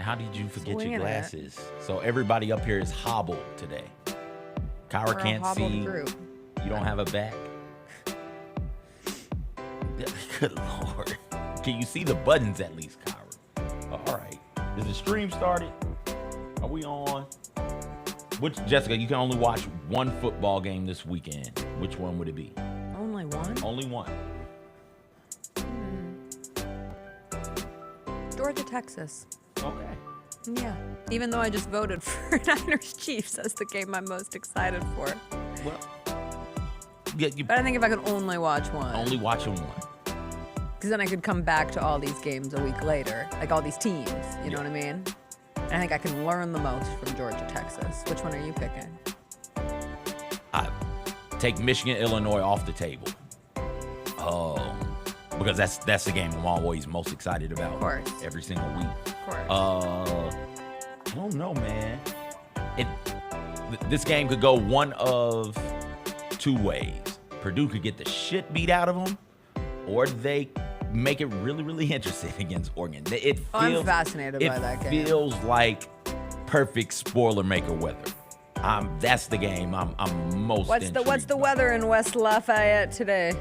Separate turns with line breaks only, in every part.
how did you forget
Swinging
your
it.
glasses? So everybody up here is hobbled today. Kyra
We're a
can't
hobbled
see.
group.
You don't have a back. Good Lord. Can you see the buttons at least, Kyra? All right. Is the stream started? Are we on? Jessica, you can only watch one football game this weekend. Which one would it be?
Only one?
Only one.
Georgia, Texas.
Okay.
Yeah. Even though I just voted for Niners Chiefs as the game I'm most excited for.
Well, yeah, you
But I think if I could only watch one.
only watching one.
Because then I could come back to all these games a week later. Like all these teams. You know what I mean? And I think I can learn the most from Georgia, Texas. Which one are you picking?
I take Michigan, Illinois off the table. Because that's the game I'm always most excited about.
Of course.
Every single week.
Of course.
I don't know, man. This game could go one of two ways. Purdue could get the shit beat out of them, or they make it really, really interesting against Oregon.
I'm fascinated by that game.
It feels like perfect spoiler maker weather. That's the game I'm most intrigued
What's the
by.
weather in West Lafayette today?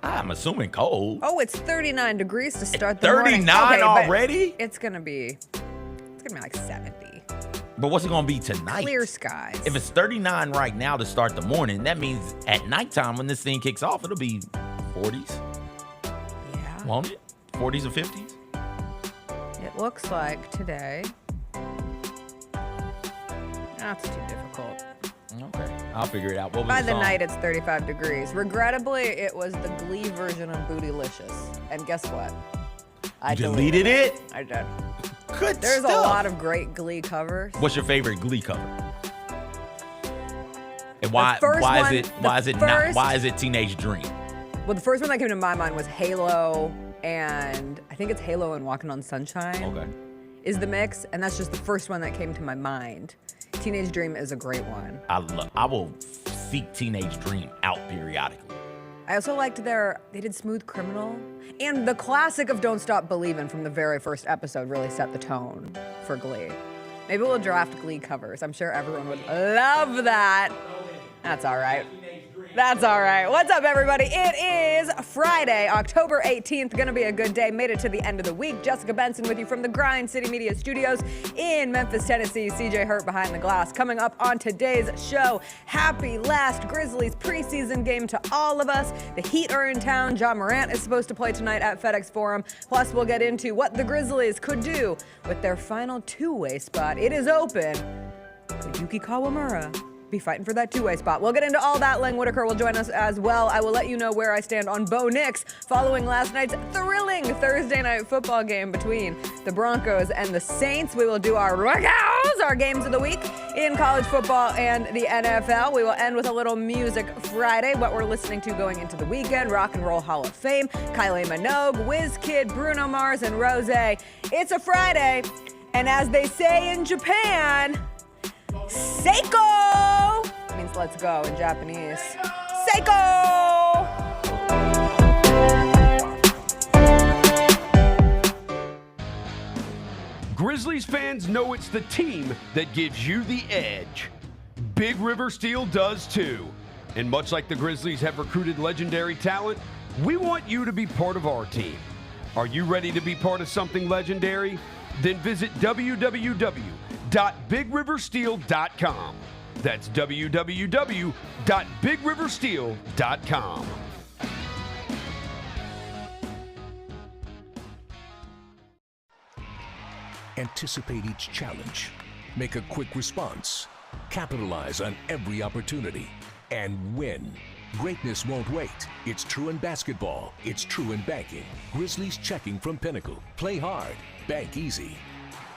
I'm assuming cold.
Oh, it's 39 degrees to start the morning.
39
Okay, but
already?
It's gonna be like 70.
But what's it gonna be tonight?
Clear skies.
If it's 39 right now to start the morning, that means at nighttime when this thing kicks off, it'll be 40s.
Yeah.
Won't it? 40s or 50s?
It looks like today. That's too difficult.
Okay. I'll figure it out. What was
By the
song?
night, it's 35 degrees. Regrettably, it was the Glee version of Bootylicious. And guess what? I
deleted it?
I did.
Good
There's
stuff.
a lot of great Glee covers.
What's your favorite Glee cover? And why is it Teenage Dream?
Well, the first one that came to my mind was Halo, and I think it's Halo and Walking on Sunshine.
Okay.
Is the mix, and that's just the first one that came to my mind. Teenage Dream is a great one.
I will seek Teenage Dream out periodically.
I also liked they did Smooth Criminal, and the classic of Don't Stop Believin' from the very first episode really set the tone for Glee. Maybe we'll draft Glee covers. I'm sure everyone would love that. That's all right. That's all right. What's up, everybody? It is Friday, October 18th. Gonna be a good day. Made it to the end of the week. Jessica Benson with you from the Grind City Media Studios in Memphis, Tennessee. CJ Hurt behind the glass. Coming up on today's show, happy last Grizzlies preseason game to all of us. The Heat are in town. John Morant is supposed to play tonight at FedEx Forum. Plus, we'll get into what the Grizzlies could do with their final two-way spot. It is open. Could Yuki Kawamura be fighting for that two-way spot? We'll get into all that. Lang Whitaker will join us as well. I will let you know where I stand on Bo Nix following last night's thrilling Thursday night football game between the Broncos and the Saints. We will do our RAGGOWs, our games of the week in college football and the NFL. We will end with a little Music Friday, what we're listening to going into the weekend. Rock and Roll Hall of Fame, Kylie Minogue, WizKid, Bruno Mars, and Rose. It's a Friday, and as they say in Japan, Seiko means let's go in Japanese. Seiko!
Grizzlies fans know it's the team that gives you the edge. Big River Steel does too. And much like the Grizzlies have recruited legendary talent, we want you to be part of our team. Are you ready to be part of something legendary? Then visit www.bigriversteel.com. That's www.bigriversteel.com.
Anticipate each challenge. Make a quick response. Capitalize on every opportunity. And win. Greatness won't wait. It's true in basketball. It's true in banking. Grizzlies checking from Pinnacle. Play hard. Bank easy.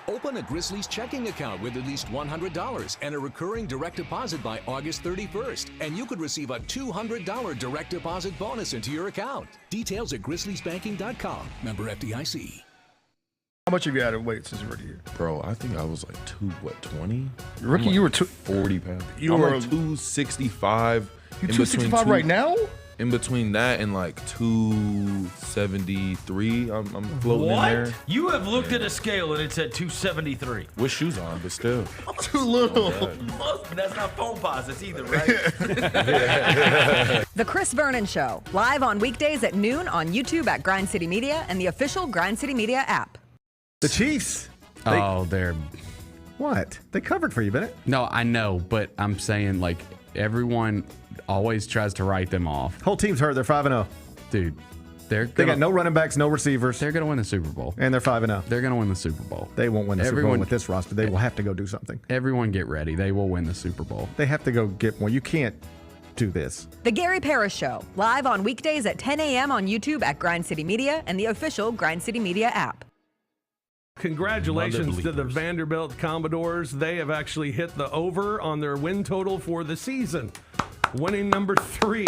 Open a Grizzlies checking account with at least $100 and a recurring direct deposit by August 31st. And you could receive a $200 direct deposit bonus into your account. Details at grizzliesbanking.com. Member FDIC.
How much have you added weight since your rookie year?
Bro, I think I was like 20?
Rookie, you were
40 pounds.
You
I'm
were
like 265.
You 265 right now?
in between that and like 273. I'm floating in there.
You have looked at a scale and it's at 273.
With shoes on, but still.
Too little.
That's not phone posits either, right?
The Chris Vernon Show, live on weekdays at noon on YouTube at Grind City Media and the official Grind City Media app.
The Chiefs.
They're
What? They covered for you, Bennett.
no, I know, but I'm saying like everyone always tries to write them off,
Whole team's hurt. They're 5-0.
dude.
They got no running backs, no receivers,
They're gonna win the Super Bowl.
and they're 5-0.
They're gonna win the Super Bowl.
They won't win the Super Bowl
Everyone-
with this roster. They will have to go do something.
Everyone get ready. They will win the Super Bowl.
They have to go get more. You can't do this.
The Gary Parrish Show, live on weekdays at 10 a.m. on YouTube at Grind City Media and the official Grind City Media app.
Congratulations
Mother
to the
bleepers.
Vanderbilt Commodores. They have actually hit the over on their win total for the season. Winning number 3.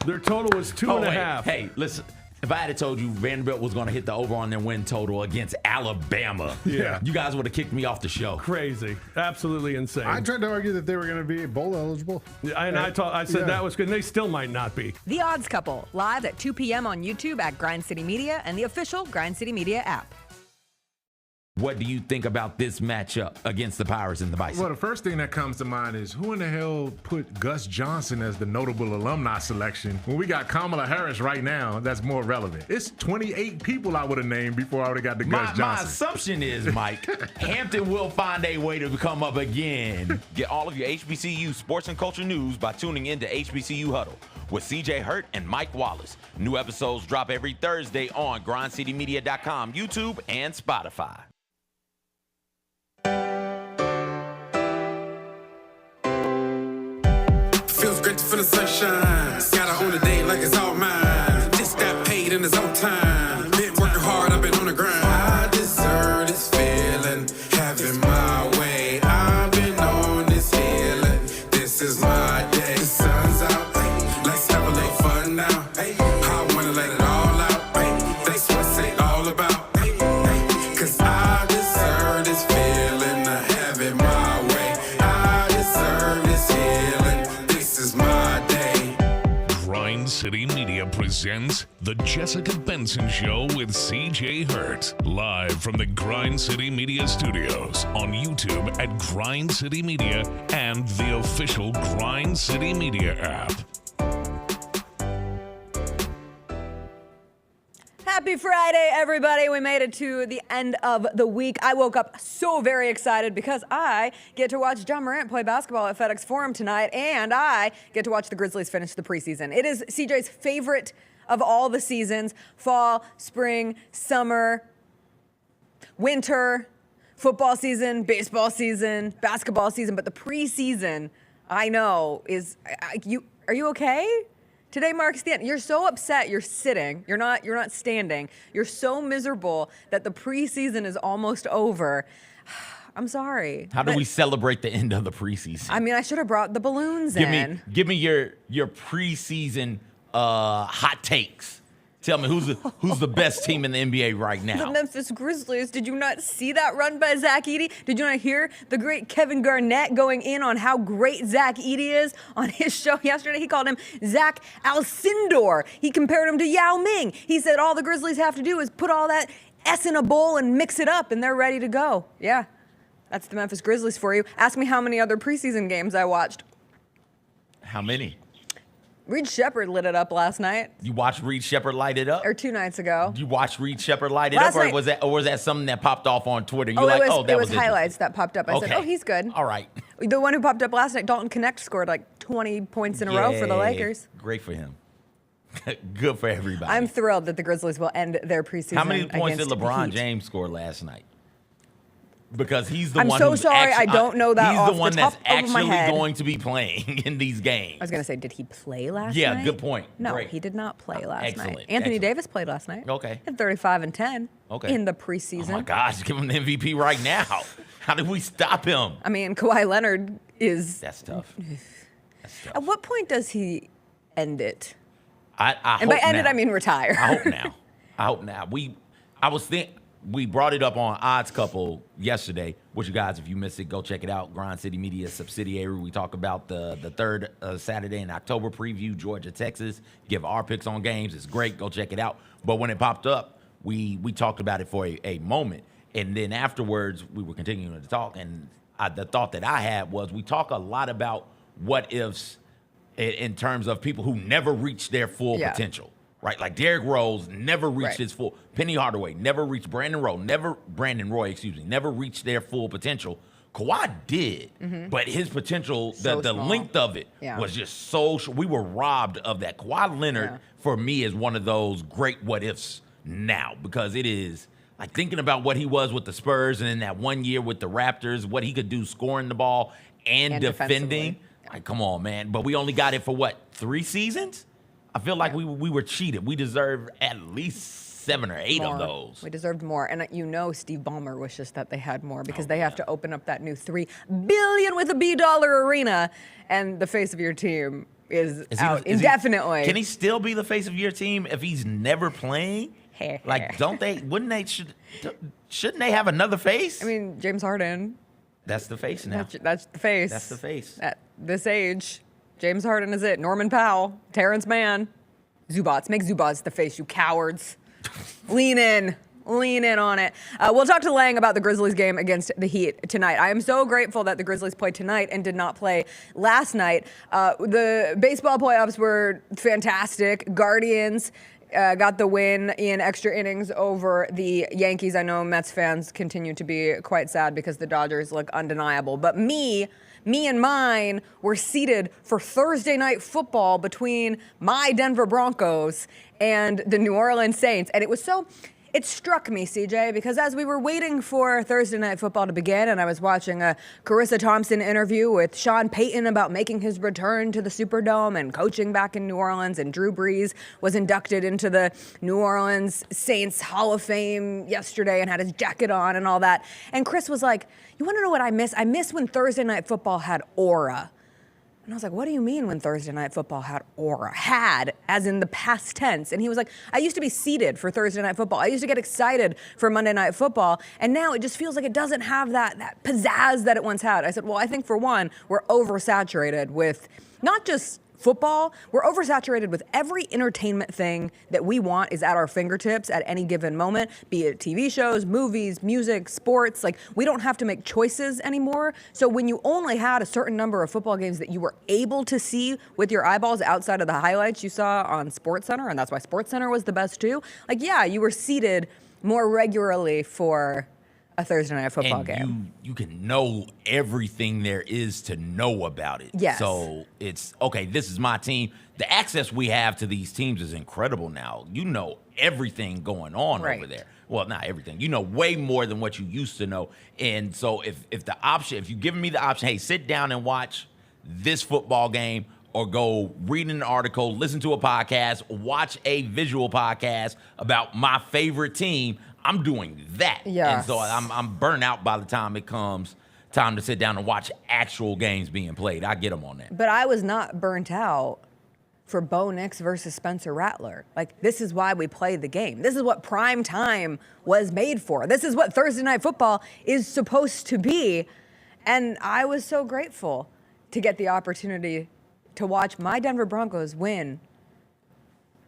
Their total was 2.5.
Hey, listen. If I had told you Vanderbilt was going to hit the over on their win total against Alabama,
Yeah.
you guys would have kicked me off the show.
Crazy. Absolutely insane.
I tried to argue that they were going to be bowl eligible.
And I said
Yeah.
that was good. And they still might not be.
The Odds Couple, live at 2 p.m. on YouTube at Grind City Media and the official Grind City Media app.
What do you think about this matchup against the Pirates and the Bison?
Well, the first thing that comes to mind is who in the hell put Gus Johnson as the notable alumni selection when we got Kamala Harris right now that's more relevant? It's 28 people I would have named before I would have got the Gus
My
Johnson.
assumption is, Mike, Hampton will find a way to come up again.
Get all of your HBCU sports and culture news by tuning in to HBCU Huddle with CJ Hurt and Mike Wallace. New episodes drop every Thursday on grindcitymedia.com, YouTube, and Spotify.
Feels great to feel the sunshine. Gotta own a day like it's all mine. Just got paid in his own time. Been working hard, I've been on the grind. I deserve this feeling, having my way. I've been on this healing. This is my day. The sun's out, let's have a little fun now. I wanna let it all out. That's what it's all about. Cause I deserve this feeling, having my way. I deserve this healing. This is my day.
Grind City Media presents The Jessica Benson Show with CJ Hurt. Live from the Grind City Media Studios on YouTube at Grind City Media and the official Grind City Media app.
Happy Friday, everybody. We made it to the end of the week. I woke up so very excited because I get to watch John Morant play basketball at FedEx Forum tonight, and I get to watch the Grizzlies finish the preseason. It is CJ's favorite of all the seasons: fall, spring, summer, winter, football season, baseball season, basketball season. But the preseason, I know, is are you okay? Today marks the end. You're so upset. You're sitting. You're not standing. You're so miserable that the preseason is almost over. I'm sorry.
How do we celebrate the end of the preseason?
I mean, I should have brought the balloons in.
Give me your preseason hot takes. Tell me who's the best team in the NBA right
The
now.
Memphis Grizzlies. Did you not see that run by Zach Edey? Did you not hear the great Kevin Garnett going in on how great Zach Edey is on his show yesterday? He called him Zach Alcindor. He compared him to Yao Ming. He said all the Grizzlies have to do is put all that S in a bowl and mix it up, and they're ready to go. Yeah, that's the Memphis Grizzlies for you. Ask me how many other preseason games I watched.
How many?
Reed Shepherd lit it up last night,
You watched Reed Shepherd light it up?
or 2 nights ago.
You watched Reed Shepherd light it
Last
up,
night.
or was that something that popped off on Twitter? You're
Oh,
like,
it was,
that
it was
was
highlights that popped up. I said,
Okay.
oh, he's good.
All right.
The one who popped up last night, Dalton Connect, scored like 20 points in a row for the
Yay.
Lakers.
Great for him. Good for everybody.
I'm thrilled that the Grizzlies will end their preseason.
How many points did
against
LeBron
Heat.
James score last night? Because he's the
I'm
one
so
who's
sorry, I don't know that
He's
off
the
the
one
top
that's
of my
actually
head.
going to be playing in these games.
I was going to say, did he play last
Yeah,
night?
good point.
No,
Great.
he did not play last
Excellent,
night. Anthony
excellent.
Davis played last night.
Okay.
At 35 and 10
Okay.
in the
Oh
preseason.
my gosh, give him the MVP right now. How did we stop him?
I mean, Kawhi Leonard is.
That's tough. That's tough.
At what point does he end it?
I
And by
hope
end it,
now.
I mean retire.
I hope now. I hope now. we brought it up on Odds Couple yesterday, which you guys, if you missed it, go check it out. Grind City Media subsidiary. We talk about the third Saturday in October preview, Georgia, Texas. Give our picks on games. It's great. Go check it out. But when it popped up, we talked about it for a moment. And then afterwards, we were continuing to talk. And the thought that I had was we talk a lot about what ifs in terms of people who never reached their full potential. Right, like Derrick Rose never reached his full. Penny Hardaway never reached. Brandon Roy, never reached their full potential. Kawhi did, but his potential, the length of it was just so. We were robbed of that. Kawhi Leonard, for me, is one of those great what ifs now, because it is like thinking about what he was with the Spurs and in that 1 year with the Raptors, what he could do scoring the ball and defending. Like, come on, man! But we only got it for what, 3 seasons? I feel like we were cheated. We deserved at least 7 or 8 of those.
We deserved more. And Steve Ballmer wishes that they had more, because they have to open up that new $3 billion with a B dollar arena, and the face of your team is out indefinitely.
Can he still be the face of your team if he's never playing? Like, shouldn't they have another face?
I mean, James Harden.
That's the face now.
That's the face.
That's the face.
At this age. James Harden is it. Norman Powell, Terrence Mann, Zubats. Make Zubats the face, you cowards. Lean in on it. We'll talk to Lang about the Grizzlies game against the Heat tonight. I am so grateful that the Grizzlies played tonight and did not play last night. The baseball playoffs were fantastic. Guardians got the win in extra innings over the Yankees. I know Mets fans continue to be quite sad because the Dodgers look undeniable. But me and mine were seated for Thursday night football between my Denver Broncos and the New Orleans Saints. And it struck me, CJ, because as we were waiting for Thursday night football to begin, and I was watching a Carissa Thompson interview with Sean Peyton about making his return to the Superdome and coaching back in New Orleans, and Drew Brees was inducted into the New Orleans Saints Hall of Fame yesterday and had his jacket on and all that. And Chris was like, you want to know what I miss? I miss when Thursday night football had aura. And I was like, what do you mean when Thursday night football had aura? Had, as in the past tense. And he was like, I used to be seated for Thursday night football. I used to get excited for Monday night football. And now it just feels like it doesn't have that pizzazz that it once had. I said, well, I think for one, we're oversaturated with not just football, we're oversaturated with every entertainment thing that we want is at our fingertips at any given moment, be it TV shows, movies, music, sports. Like, we don't have to make choices anymore. So when you only had a certain number of football games that you were able to see with your eyeballs outside of the highlights you saw on SportsCenter, and that's why SportsCenter was the best too, like, yeah, you were seated more regularly for a Thursday night football game.
You can know everything there is to know about it.
Yes.
So it's, okay, this is my team. The access we have to these teams is incredible now. You know everything going on over there. Well, not everything. You know way more than what you used to know. And so if you've given me the option, hey, sit down and watch this football game, or go read an article, listen to a podcast, watch a visual podcast about my favorite team, I'm doing that.
Yes.
And so I'm burnt out by the time it comes time to sit down and watch actual games being played. I get them on that.
But I was not burnt out for Bo Nix versus Spencer Rattler. Like, this is why we play the game. This is what prime time was made for. This is what Thursday night football is supposed to be. And I was so grateful to get the opportunity to watch my Denver Broncos win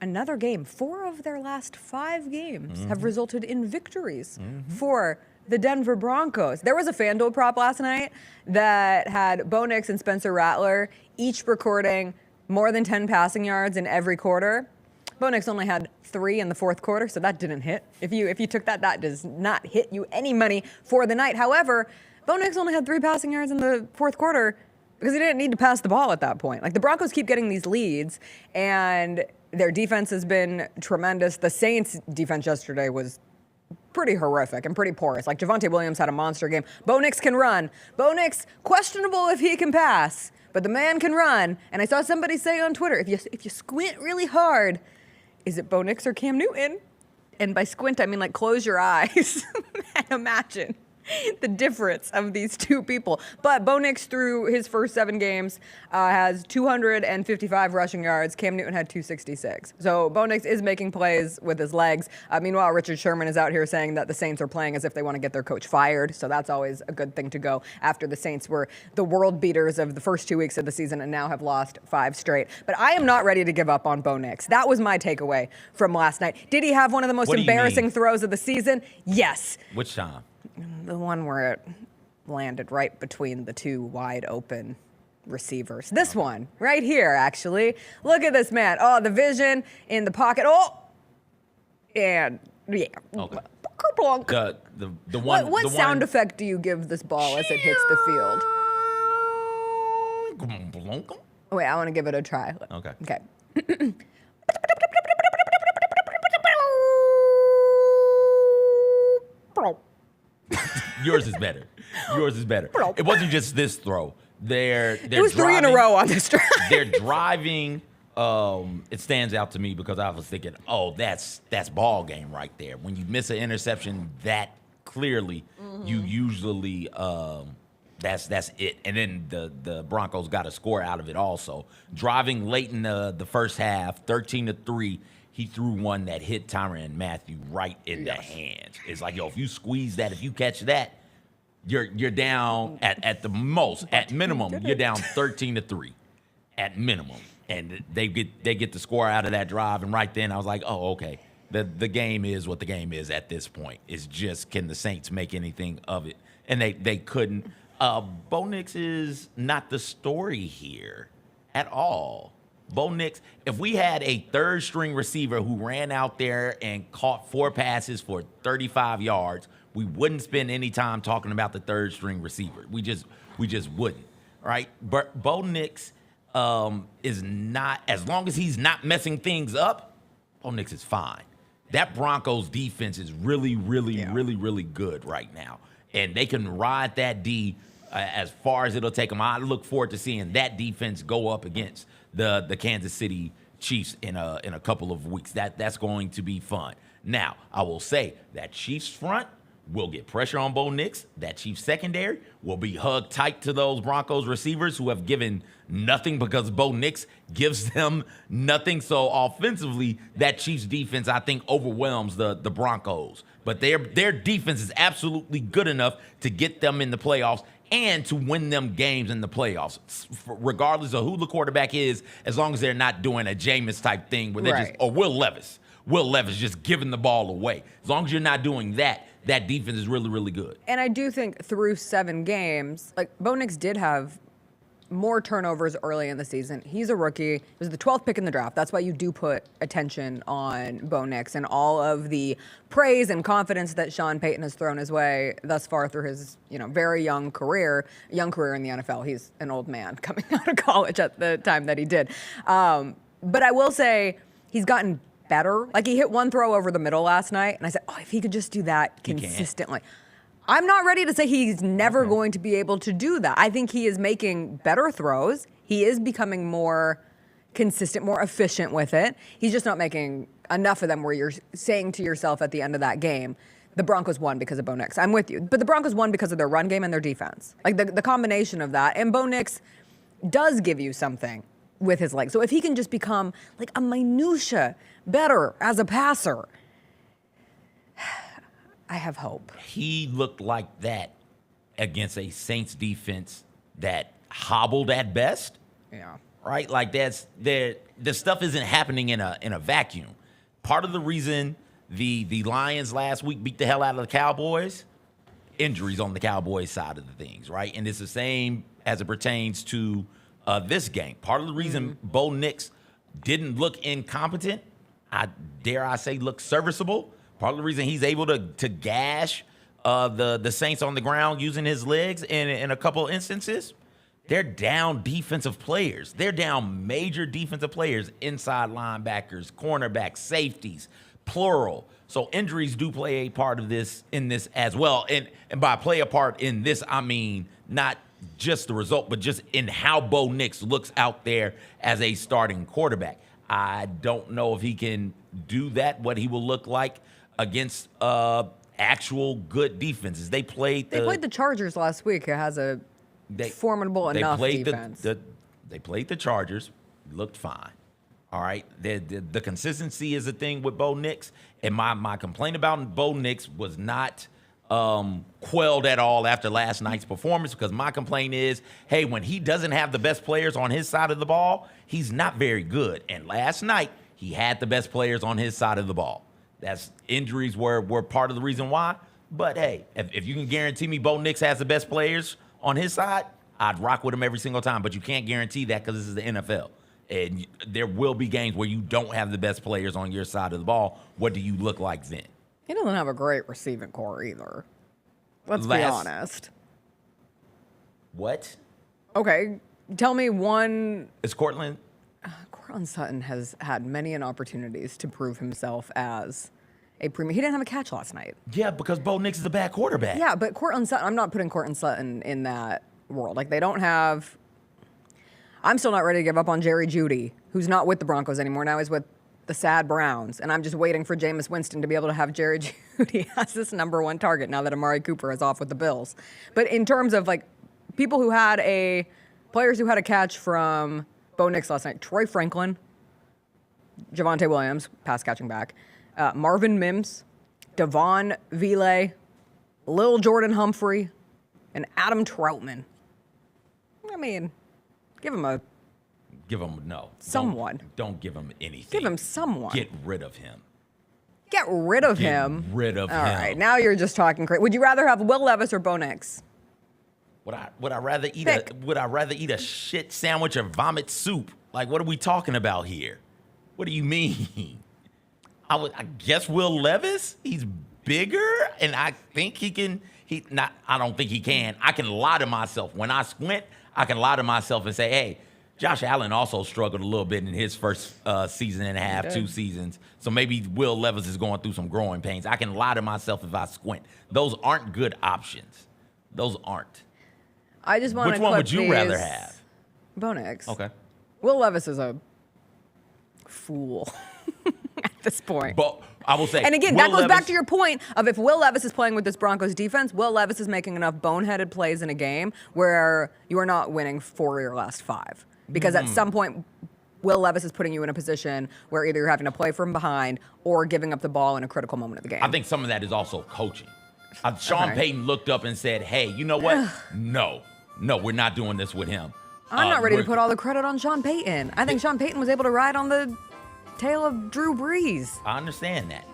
another game. 4 of their last 5 games have resulted in victories for the Denver Broncos. There was a FanDuel prop last night that had Bo Nix and Spencer Rattler each recording more than 10 passing yards in every quarter. Bo Nix only had 3 in the fourth quarter, so that didn't hit. If you took that does not hit you any money for the night. However, Bo Nix only had 3 passing yards in the fourth quarter because he didn't need to pass the ball at that point. Like, the Broncos keep getting these leads, and their defense has been tremendous. The Saints' defense yesterday was pretty horrific and pretty porous. Like, Javonte Williams had a monster game. Bo Nix can run. Bo Nix, questionable if he can pass, but the man can run. And I saw somebody say on Twitter, if you squint really hard, is it Bo Nix or Cam Newton? And by squint, I mean, like, close your eyes and imagine the difference of these two people. But Bo Nix, through his first 7 games, has 255 rushing yards. Cam Newton had 266. So Bo Nix is making plays with his legs. Meanwhile, Richard Sherman is out here saying that the Saints are playing as if they want to get their coach fired. So that's always a good thing to go after the Saints were the world beaters of the first 2 weeks of the season and now have lost 5 straight. But I am not ready to give up on Bo Nix. That was my takeaway from last night. Did he have one of the most embarrassing throws of the season? Yes.
Which time?
The one where it landed right between the 2 wide open receivers. This one right here, actually. Look at this man. Oh, the vision in the pocket. Oh, and yeah.
Okay.
Kerplunk.
The one.
What sound effect do you give this ball as it hits the field? Wait, I want to give it a try.
Okay.
Okay.
Yours is better. Yours is better. It wasn't just this throw. It
was 3 in a row on this drive.
They're driving. It stands out to me because I was thinking, oh, that's ball game right there. When you miss an interception that clearly, you usually that's it. And then the Broncos got a score out of it also. Driving late in the first half, 13-3. He threw one that hit Tyrann Mathieu right in the hands. It's like, yo, if you squeeze that, if you catch that, you're down at the most, at minimum, you're down 13-3, at minimum. And they get the score out of that drive. And right then I was like, oh, okay. The game is what the game is at this point. It's just, can the Saints make anything of it? And they couldn't. Bo Nix is not the story here at all. Bo Nix, if we had a third-string receiver who ran out there and caught 4 passes for 35 yards, we wouldn't spend any time talking about the third-string receiver. We just wouldn't, right? But Bo Nix is not, as long as he's not messing things up, Bo Nix is fine. That Broncos defense is really, really, really, really good right now. And they can ride that D as far as it'll take them. I look forward to seeing that defense go up against the Kansas City Chiefs in a couple of weeks. That's going to be fun. Now, I will say that Chiefs front will get pressure on Bo Nix. That Chiefs secondary will be hugged tight to those Broncos receivers who have given nothing because Bo Nix gives them nothing. So offensively, that Chiefs defense, I think, overwhelms the Broncos. But their defense is absolutely good enough to get them in the playoffs and to win them games in the playoffs, regardless of who the quarterback is, as long as they're not doing a Jameis type thing where they're or Will Levis just giving the ball away. As long as you're not doing that, that defense is really, really good.
And I do think through 7 games, like Bo Nix did have more turnovers early in the season. He's a rookie. He was the 12th pick in the draft. That's why you do put attention on Bo Nix and all of the praise and confidence that Sean Peyton has thrown his way thus far through his, very young career in the NFL. He's an old man coming out of college at the time that he did. But I will say he's gotten better. Like, he hit one throw over the middle last night, and I said, oh, if he could just do that consistently. I'm not ready to say he's never going to be able to do that. I think he is making better throws. He is becoming more consistent, more efficient with it. He's just not making enough of them where you're saying to yourself at the end of that game, the Broncos won because of Bo Nix. I'm with you. But the Broncos won because of their run game and their defense. Like, the combination of that. And Bo Nix does give you something with his legs. So if he can just become like a minutia better as a passer, I have hope.
He looked like that against a Saints defense that hobbled at best.
Yeah.
Right? Like, the stuff isn't happening in a vacuum. Part of the reason the Lions last week beat the hell out of the Cowboys, injuries on the Cowboys side of the things, right? And it's the same as it pertains to this game. Part of the reason Bo Nix didn't look incompetent, dare I say look serviceable, part of the reason he's able to gash the Saints on the ground using his legs in a couple of instances, they're down defensive players. They're down major defensive players, inside linebackers, cornerbacks, safeties, plural. So injuries do play a part of this in this as well. And by play a part in this, I mean not just the result, but just in how Bo Nix looks out there as a starting quarterback. I don't know if he can do that, what he will look like against a actual good defenses. They played
the Chargers last week. It has a formidable enough defense.
They played the Chargers, looked fine. All right, the consistency is a thing with Bo Nix, and my complaint about Bo Nix was not quelled at all after last night's performance, because my complaint is, hey, when he doesn't have the best players on his side of the ball, he's not very good. And last night, he had the best players on his side of the ball. That's injuries were part of the reason why. But hey, if you can guarantee me Bo Nix has the best players on his side, I'd rock with him every single time. But you can't guarantee that because this is the NFL. And there will be games where you don't have the best players on your side of the ball. What do you look like then?
He doesn't have a great receiving core either. Let's be honest.
What?
Okay, tell me one.
Is Cortland?
Cortland Sutton has had many opportunities to prove himself as a premium. He didn't have a catch last night.
Yeah, because Bo Nix is a bad quarterback.
Yeah, but Cortland Sutton, I'm not putting Cortland Sutton in that world. Like, they don't have. I'm still not ready to give up on Jerry Jeudy, who's not with the Broncos anymore. Now he's with the sad Browns. And I'm just waiting for Jameis Winston to be able to have Jerry Jeudy as this number one target now that Amari Cooper is off with the Bills. But in terms of, like, players who had a catch from Bo Nix last night, Troy Franklin, Javonte Williams, pass catching back, Marvin Mims, Devon Vile, Lil Jordan Humphrey, and Adam Troutman. I mean, give him no.
Someone. Don't give him anything.
Give him someone.
Get rid of him.
Get rid of him.
Rid of him.
All right, now you're just talking crazy. Would you rather have Will Levis or Bo Nix?
Would I rather eat a shit sandwich or vomit soup? Like, what are we talking about here? What do you mean? I guess Will Levis. He's bigger, and I think he can. I don't think he can. I can lie to myself when I squint. I can lie to myself and say, hey, Josh Allen also struggled a little bit in his first season and a half, 2 seasons. So maybe Will Levis is going through some growing pains. I can lie to myself if I squint. Those aren't good options. Those aren't.
I just want to.
Which one would you rather have?
Bo Nix.
Okay.
Will Levis is a fool at this point.
But I will say,
and again, that goes back to your point of if Will Levis is playing with this Broncos defense, Will Levis is making enough boneheaded plays in a game where you are not winning 4 of your last 5. Because at some point, Will Levis is putting you in a position where either you're having to play from behind or giving up the ball in a critical moment of the game.
I think some of that is also coaching. Sean Peyton looked up and said, hey, you know what? No, we're not doing this with him.
I'm not ready to put all the credit on Sean Peyton. I think Sean Peyton was able to ride on the tail of Drew Brees.
I understand that.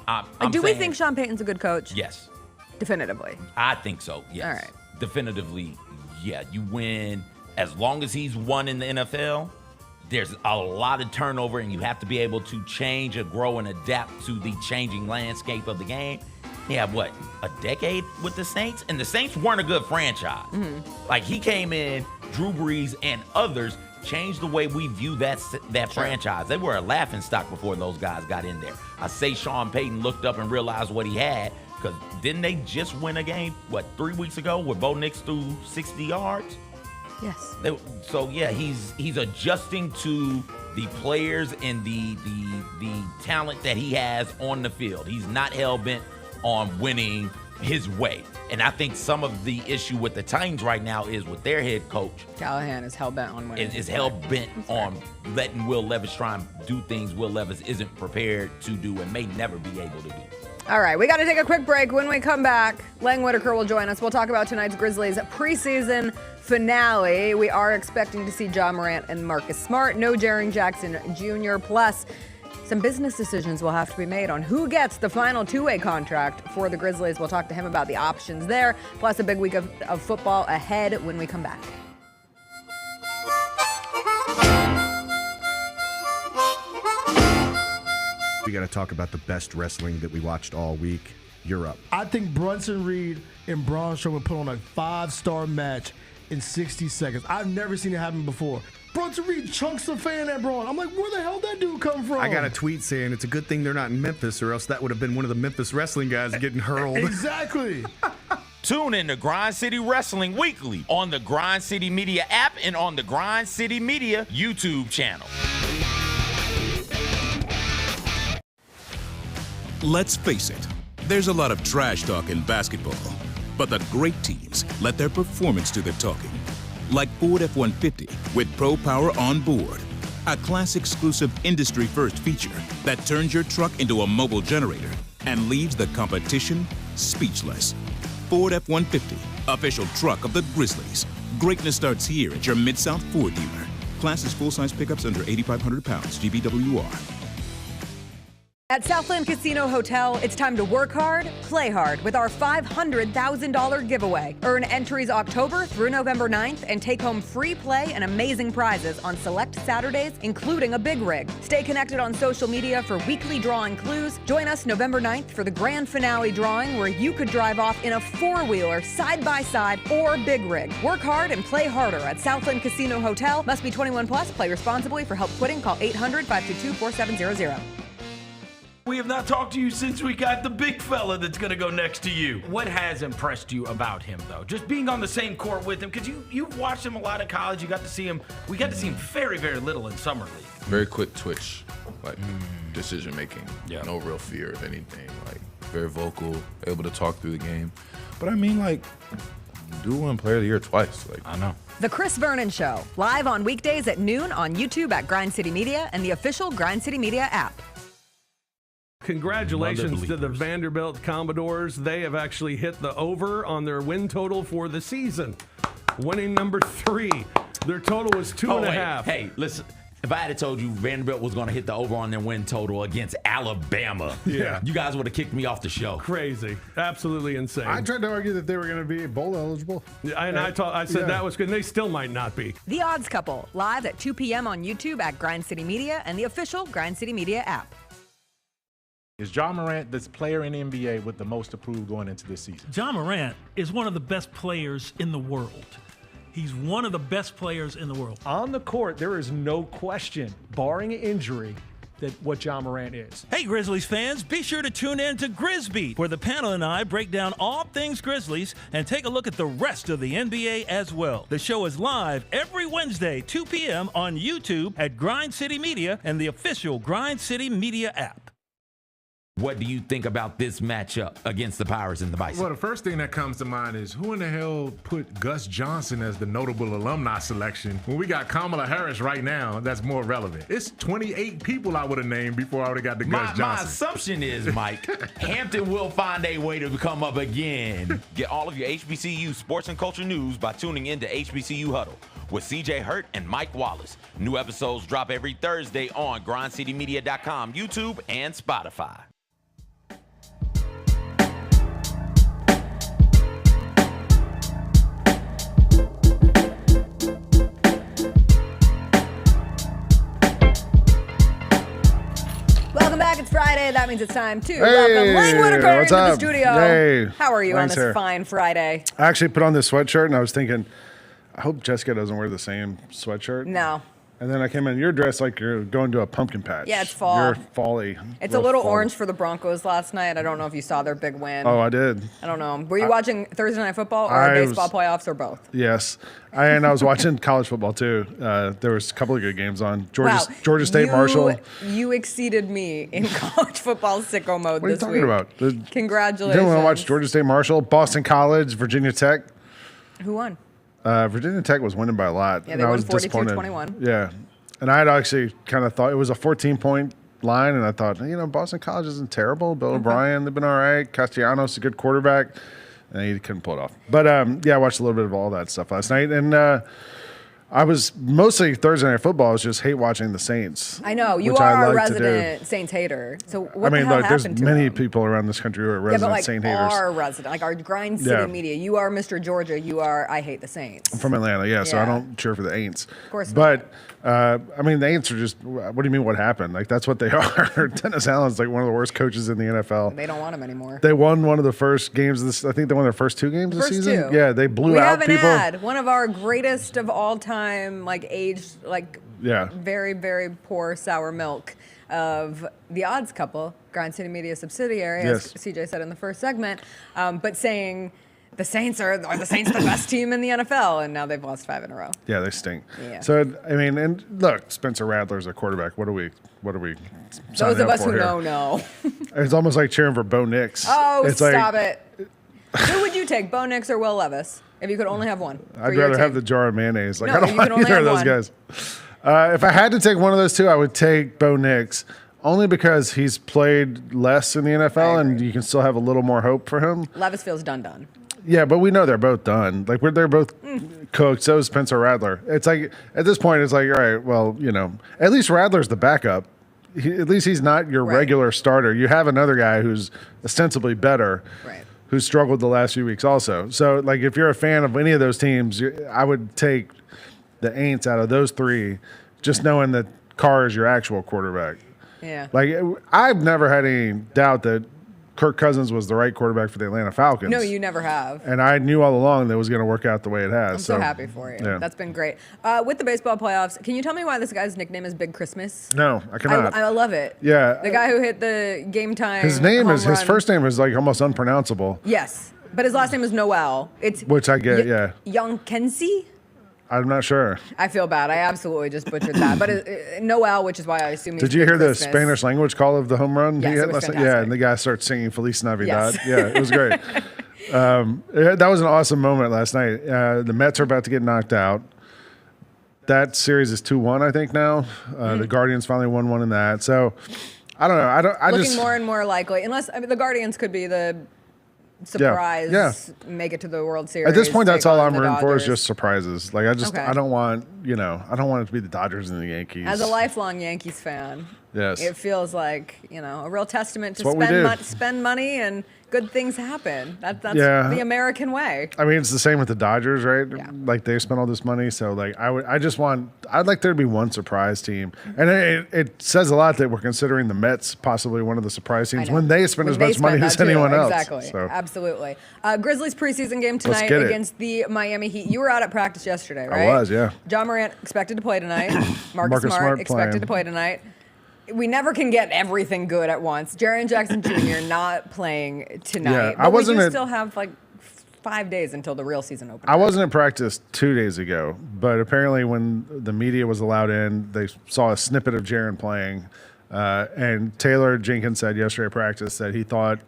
We think Sean Payton's a good coach?
Yes.
Definitively.
I think so, yes.
All right.
Definitively, yeah. You win. As long as he's won in the NFL, there's a lot of turnover, and you have to be able to change or grow and adapt to the changing landscape of the game. He had, a decade with the Saints? And the Saints weren't a good franchise. Mm-hmm. Like, he came in, Drew Brees and others changed the way we view that franchise. They were a laughingstock before those guys got in there. I say Sean Payton looked up and realized what he had, because didn't they just win a game, 3 weeks ago where Bo Nix threw 60 yards?
Yes.
He's adjusting to the players and the talent that he has on the field. He's not hell-bent on winning his way. And I think some of the issue with the Titans right now is with their head coach.
Callahan is hell-bent on winning.
Is hell-bent on letting Will Levis try and do things Will Levis isn't prepared to do and may never be able to do.
All right, we got to take a quick break. When we come back, Lang Whitaker will join us. We'll talk about tonight's Grizzlies preseason finale. We are expecting to see John Morant and Marcus Smart. No Jaren Jackson Jr. Plus, some business decisions will have to be made on who gets the final 2-way contract for the Grizzlies. We'll talk to him about the options there. Plus, a big week of football ahead when we come back.
We got to talk about the best wrestling that we watched all week. You're up.
I think Brunson Reed and Braun Strowman put on a 5-star match in 60 seconds. I've never seen it happen before. Brunson Reed chunks the fan at Braun. I'm like, where the hell did that dude come from?
I got a tweet saying it's a good thing they're not in Memphis, or else that would have been one of the Memphis wrestling guys getting hurled.
Exactly.
Tune in to Grind City Wrestling weekly on the Grind City Media app and on the Grind City Media YouTube channel.
Let's face it,
There's a lot of trash talk in basketball, but the great teams let their performance do the talking. Like Ford F-150 with Pro Power on board, a class-exclusive industry-first feature that turns your truck into a mobile generator and leaves the competition speechless. Ford F-150, official truck of the Grizzlies. Greatness starts here at your Mid-South Ford dealer. Class is full-size pickups under 8,500 pounds, GBWR.
At Southland Casino Hotel, it's time to work hard, play hard with our $500,000 giveaway. Earn entries October through November 9th and take home free play and amazing prizes on select Saturdays, including a big rig. Stay connected on social media for weekly drawing clues. Join us November 9th for the grand finale drawing where you could drive off in a four-wheeler, side-by-side, or big rig. Work hard and play harder at Southland Casino Hotel. Must be 21 plus. Play responsibly. For help quitting, call 800-522-4700.
We have not talked to you since we got the big fella that's going to go next to you. What has impressed you about him, though? Just being on the same court with him, because you've watched him a lot in college. You got to see him. We got to see him very, very little in summer league.
Very quick twitch, like decision making. Yeah. No real fear of anything. Like very vocal, able to talk through the game. But I mean, like, do win Player of the Year twice. Like
I know.
The Chris Vernon Show, live on weekdays at noon on YouTube at Grind City Media and the official Grind City Media app.
Congratulations to the Vanderbilt Commodores. They have actually hit the over on their win total for the season. Winning number 3. Their total was 2.5.
Hey, listen. If I had told you Vanderbilt was going to hit the over on their win total against Alabama, you guys would have kicked me off the show.
Crazy. Absolutely insane.
I tried to argue that they were going to be bowl eligible.
And I said that was good. And they still might not be.
The Odds Couple, live at 2 p.m. on YouTube at Grind City Media and the official Grind City Media app.
Is Ja Morant the player in the NBA with the most approved going into this season?
Ja Morant is one of the best players in the world. He's one of the best players in the world.
On the court, there is no question, barring injury, that what Ja Morant is.
Hey, Grizzlies fans, be sure to tune in to Grizz Beat, where the panel and I break down all things Grizzlies and take a look at the rest of the NBA as well. The show is live every Wednesday, 2 p.m. on YouTube at Grind City Media and the official Grind City Media app.
What do you think about this matchup against the Pirates and the Bison?
Well, the first thing that comes to mind is who in the hell put Gus Johnson as the notable alumni selection when we got Kamala Harris right now that's more relevant? It's 28 people I would have named before I would have got the Gus Johnson.
My assumption is, Mike, Hampton will find a way to come up again.
Get all of your HBCU sports and culture news by tuning in to HBCU Huddle with CJ Hurt and Mike Wallace. New episodes drop every Thursday on grindcitymedia.com, YouTube, and Spotify.
Welcome back. It's Friday. That means it's time to welcome Lang Whitaker into the studio.
Hey.
How are you
Thanks,
on this
sir.
fine Friday?
I actually put on this sweatshirt, and I was thinking, I hope Jessica doesn't wear the same sweatshirt.
No.
And then I came in, you're dressed like you're going to a pumpkin patch.
Yeah, it's fall.
You're fall-y.
It's a little orange for the Broncos last night. I don't know if you saw their big win.
Oh, I did.
I don't know. Were you watching Thursday Night Football or baseball playoffs or both?
Yes. And I was watching college football, too. There was a couple of good games on. Georgia State, Marshall.
You exceeded me in college football sicko mode
What are you
this
talking
week.
about?
Congratulations.
You didn't want to watch Georgia State, Marshall, Boston College, Virginia Tech.
Who won?
Virginia Tech was winning by a lot.
Yeah,
and
they
I
won
was disappointed.
42-21.
Yeah. And I had actually kind of thought it was a 14-point line, and I thought, Boston College isn't terrible. Bill O'Brien, they've been all right. Castellanos, a good quarterback. And he couldn't pull it off. But, I watched a little bit of all that stuff last night. And I was mostly Thursday Night Football. I was just hate watching the Saints.
I know. You
which
are
I
a
like to
resident Saints hater. So what
I mean,
the hell
look, there's
happened to
many
them?
people around this country who are resident Saint haters.
Our resident, like our Grind City Media. You are Mr. Georgia. You are I hate the Saints.
I'm from Atlanta, so I don't cheer for the Aints.
Of course
not. But, the Aints are just, what do you mean what happened? Like, that's what they are. Dennis Allen's like one of the worst coaches in the NFL.
They don't want him anymore.
They won one of the first games. I think they won their first 2 games this season.
Two.
Yeah, they blew out people.
We have an ad. One of our greatest of all time, aged, very, very poor sour milk of the Odds Couple, Grind City Media subsidiary, as CJ said in the first segment, but saying the Saints are the best team in the NFL, and now they've lost 5 in a row.
Yeah, they stink.
Yeah.
So I mean, and look, Spencer Rattler's a quarterback. What are we?
Those
signing
of
up
us
for
who
here?
know.
It's almost like cheering for Bo Nix.
Oh,
it's
stop
like,
it. Who would you take, Bo Nix or Will Levis, if you could only have one?
I'd rather have the jar of mayonnaise. Like
No,
I don't
you can
want
only
either of
have
those
one.
guys. If I had to take one of those two, I would take Bo Nix, only because he's played less in the NFL, and you can still have a little more hope for him.
Levis feels done.
Yeah, but we know they're both done. Like they're both cooked. So is Spencer Rattler. It's like at this point, it's like, all right, well, at least Rattler's the backup. At least he's not your regular starter. You have another guy who's ostensibly better, who's struggled the last few weeks also. So, like, if you're a fan of any of those teams, I would take the Aints out of those three, just knowing that Carr is your actual quarterback.
Yeah.
Like, I've never had any doubt that Kirk Cousins was the right quarterback for the Atlanta Falcons.
No, you never have.
And I knew all along that it was going to work out the way it has.
I'm so happy for you.
Yeah.
That's been great. With the baseball playoffs, can you tell me why this guy's nickname is Big Christmas?
No, I cannot.
I love it.
Yeah.
The guy who hit the game time.
His first name is like almost unpronounceable.
Yes, but his last name is Noel.
Which I get, yeah.
Youngkensi?
I'm not sure.
I feel bad. I absolutely just butchered that. But Noel, which is why I assume he's
Did you
Big
hear
Christmas.
the Spanish language call of the home run?
Yes,
he hit
it was
last night?
fantastic.
Yeah, and the guy starts singing Feliz Navidad.
Yes.
Yeah, it was great. That was an awesome moment last night. The Mets are about to get knocked out. That series is 2-1, I think, now. The Guardians finally won one in that. So, I don't know.
Looking more and more likely. Unless, the Guardians could be the surprise, make it to the World Series.
At this point, that's
take
all
on
I'm
the
rooting for is
Dodgers.
just surprises. Like,
Okay.
I don't want it to be the Dodgers and the Yankees.
As a lifelong Yankees fan,
Yes.
it feels like, a real testament to
It's what we do.
spend money and good things happen. That's the American way.
I mean, it's the same with the Dodgers, right? Yeah. Like they spent all this money, so like I'd like there to be one surprise team, and it says a lot that we're considering the Mets possibly one of the surprise teams when they spend as much money as anyone else.
Exactly,
So.
absolutely. Grizzlies preseason game
Let's
tonight
get it.
against the Miami Heat. You were out at practice yesterday, right?
I was, yeah.
John Morant expected to play tonight.
Marcus Smart
expected
playing.
to play tonight. We never can get everything good at once. Jaren Jackson Jr. not playing tonight.
Yeah,
but we do still have like 5 days until the real season opens.
I wasn't in practice 2 days ago, but apparently when the media was allowed in, they saw a snippet of Jaren playing. And Taylor Jenkins said yesterday at practice that he thought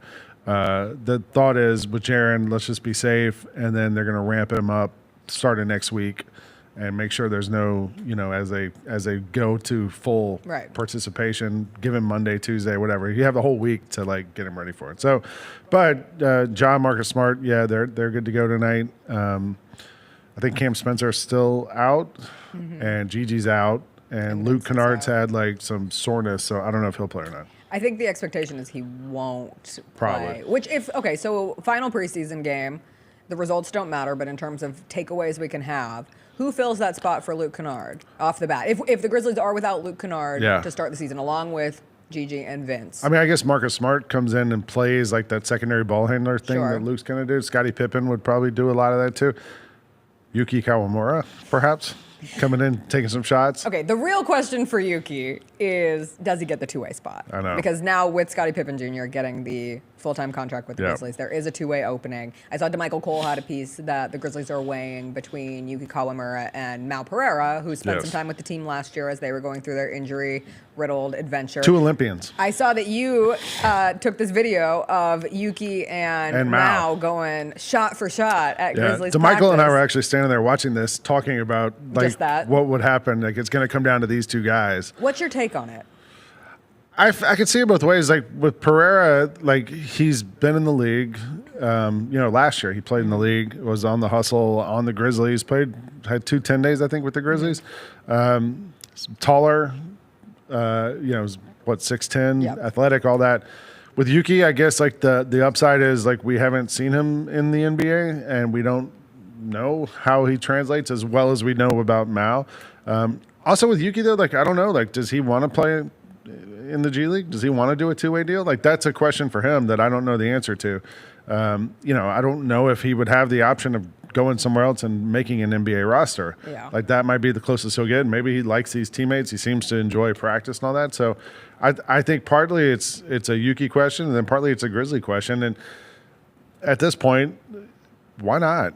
the thought is with Jaren, let's just be safe, and then they're going to ramp him up starting next week and make sure there's no, as they go to full participation, give him Monday, Tuesday, whatever. You have the whole week to like get him ready for it. So, but John, Marcus Smart, yeah, they're good to go tonight. I think Cam Spencer's still out, and Gigi's out, and Luke Kennard's had like some soreness, so I don't know if he'll play or not.
I think the expectation is he won't
Probably.
play. Which so final preseason game, the results don't matter, but in terms of takeaways we can have, who fills that spot for Luke Kennard off the bat? If the Grizzlies are without Luke Kennard to start the season, along with Gigi and Vince.
I mean, I guess Marcus Smart comes in and plays like that secondary ball handler thing that Luke's going to do. Scottie Pippen would probably do a lot of that too. Yuki Kawamura, perhaps, coming in, taking some shots.
Okay, the real question for Yuki is, does he get the two-way spot?
I know.
Because now with Scottie Pippen Jr. getting the full-time contract with the Grizzlies, there is a two-way opening. I saw DeMichael Cole had a piece that the Grizzlies are weighing between Yuki Kawamura and Mal Pereira, who spent some time with the team last year as they were going through their injury-riddled adventure.
Two Olympians.
I saw that you took this video of Yuki and Mao going shot for shot at Grizzlies
DeMichael
practice.
and I were actually standing there watching this, talking about like what would happen. Like it's going to come down to these two guys.
What's your take on it?
I could see it both ways. Like with Pereira, like he's been in the league. Last year he played in the league, was on the hustle on the Grizzlies. Had 2 10 days, I think, with the Grizzlies. Taller, was 6'10", athletic, all that. With Yuki, I guess like the upside is like we haven't seen him in the NBA, and we don't know how he translates as well as we know about Mao. Also with Yuki though, like I don't know, like does he want to play in the G League? Does he want to do a two-way deal? Like that's a question for him that I don't know the answer to. I don't know if he would have the option of going somewhere else and making an NBA roster.
Yeah.
Like that might be the closest he'll get. Maybe he likes these teammates. He seems to enjoy practice and all that. So I think partly it's a Yuki question, and then partly it's a Grizzly question. And at this point, why not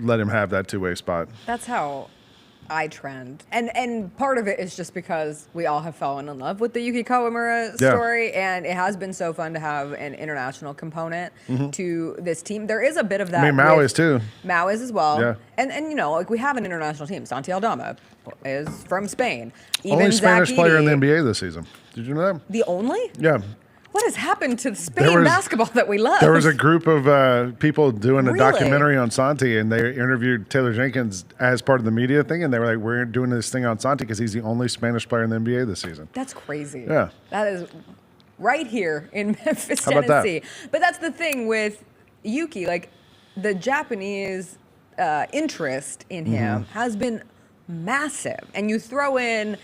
let him have that two-way spot?
That's how I trend. And part of it is just because we all have fallen in love with the Yuki Kawamura story, and it has been so fun to have an international component to this team. There is a bit of that.
I mean, Mao is too.
Mao is as well.
Yeah.
And you know, like we have an international team. Santi Aldama is from Spain. Even
Only Spanish
Zach
player in the
Edey-
NBA this season. Did you know that?
The only?
Yeah.
What has happened to Spain basketball that we love?
There was a group of people doing a
Really?
documentary on Santi, and they interviewed Taylor Jenkins as part of the media thing, and they were like, we're doing this thing on Santi because he's the only Spanish player in the NBA this season.
That's crazy.
Yeah.
That is right here in Memphis,
How about that?
Tennessee. But that's the thing with Yuki. Like, the Japanese interest in him has been massive. And you throw in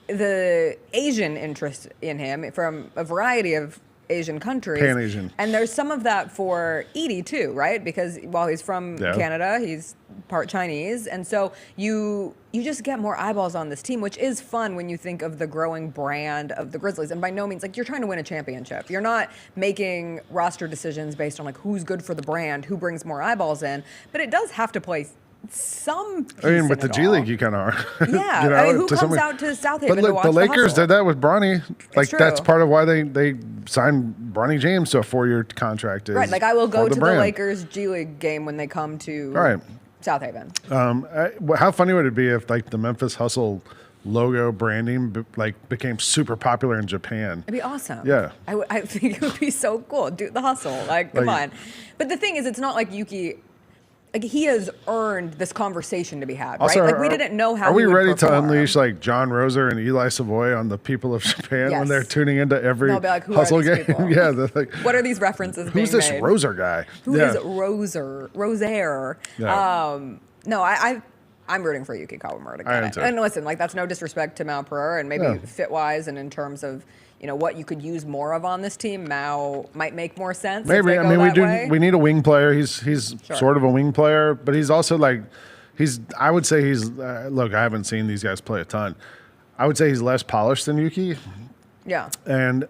the Asian interest in him from a variety of Asian countries.
Pan-Asian.
And there's some of that for Edey too, right? Because while he's from Canada, he's part Chinese. And so you just get more eyeballs on this team, which is fun when you think of the growing brand of the Grizzlies. And by no means, like, you're trying to win a championship. You're not making roster decisions based on like who's good for the brand, who brings more eyeballs in. But it does have to play some piece
I mean, with
in
the
it
G
all.
League, you kind of are.
Yeah,
You know,
I mean, who
to some
comes
way-
out to South Haven
But
to
look,
watch
the Lakers
hustle?
did that with Bronny. Like,
true.
that's part of why they signed Bronny James to a 4-year contract. Is
Right, like I will go
for
to the
brand.
Lakers G League game when they come to
Right.
South Haven.
How funny would it be if like the Memphis Hustle logo branding became super popular in Japan?
It'd be awesome.
Yeah.
I think it would be so cool. Do the hustle. Like, come
Like-
on. But the thing is, it's not like Yuki. Like, he has earned this conversation to be had,
Also,
right? Like, we didn't know how.
Are we
he would
ready to
perform.
unleash like John Roser and Eli Savoy on the people of Japan when
Yes.
they're tuning into every
They'll be like, "Who are
hustle
these
game?
people?"
Yeah, they're like,
What are these references being
who's this
made?
Roser guy?
Who
yeah.
is Rosaire?
Yeah.
No, I'm rooting for Yuki Kawamura to
I am
get it.
too.
And listen, like, that's no disrespect to Mao Pereira, and maybe
Yeah.
fit-wise and in terms of, you know, what you could use more of on this team, Mao might make more sense. if
Maybe.
they
I
go
mean,
that way.
we need a wing player. He's
Sure.
sort of a wing player, but he's also like I would say he's look. I haven't seen these guys play a ton. I would say he's less polished than Yuki,
Yeah.
and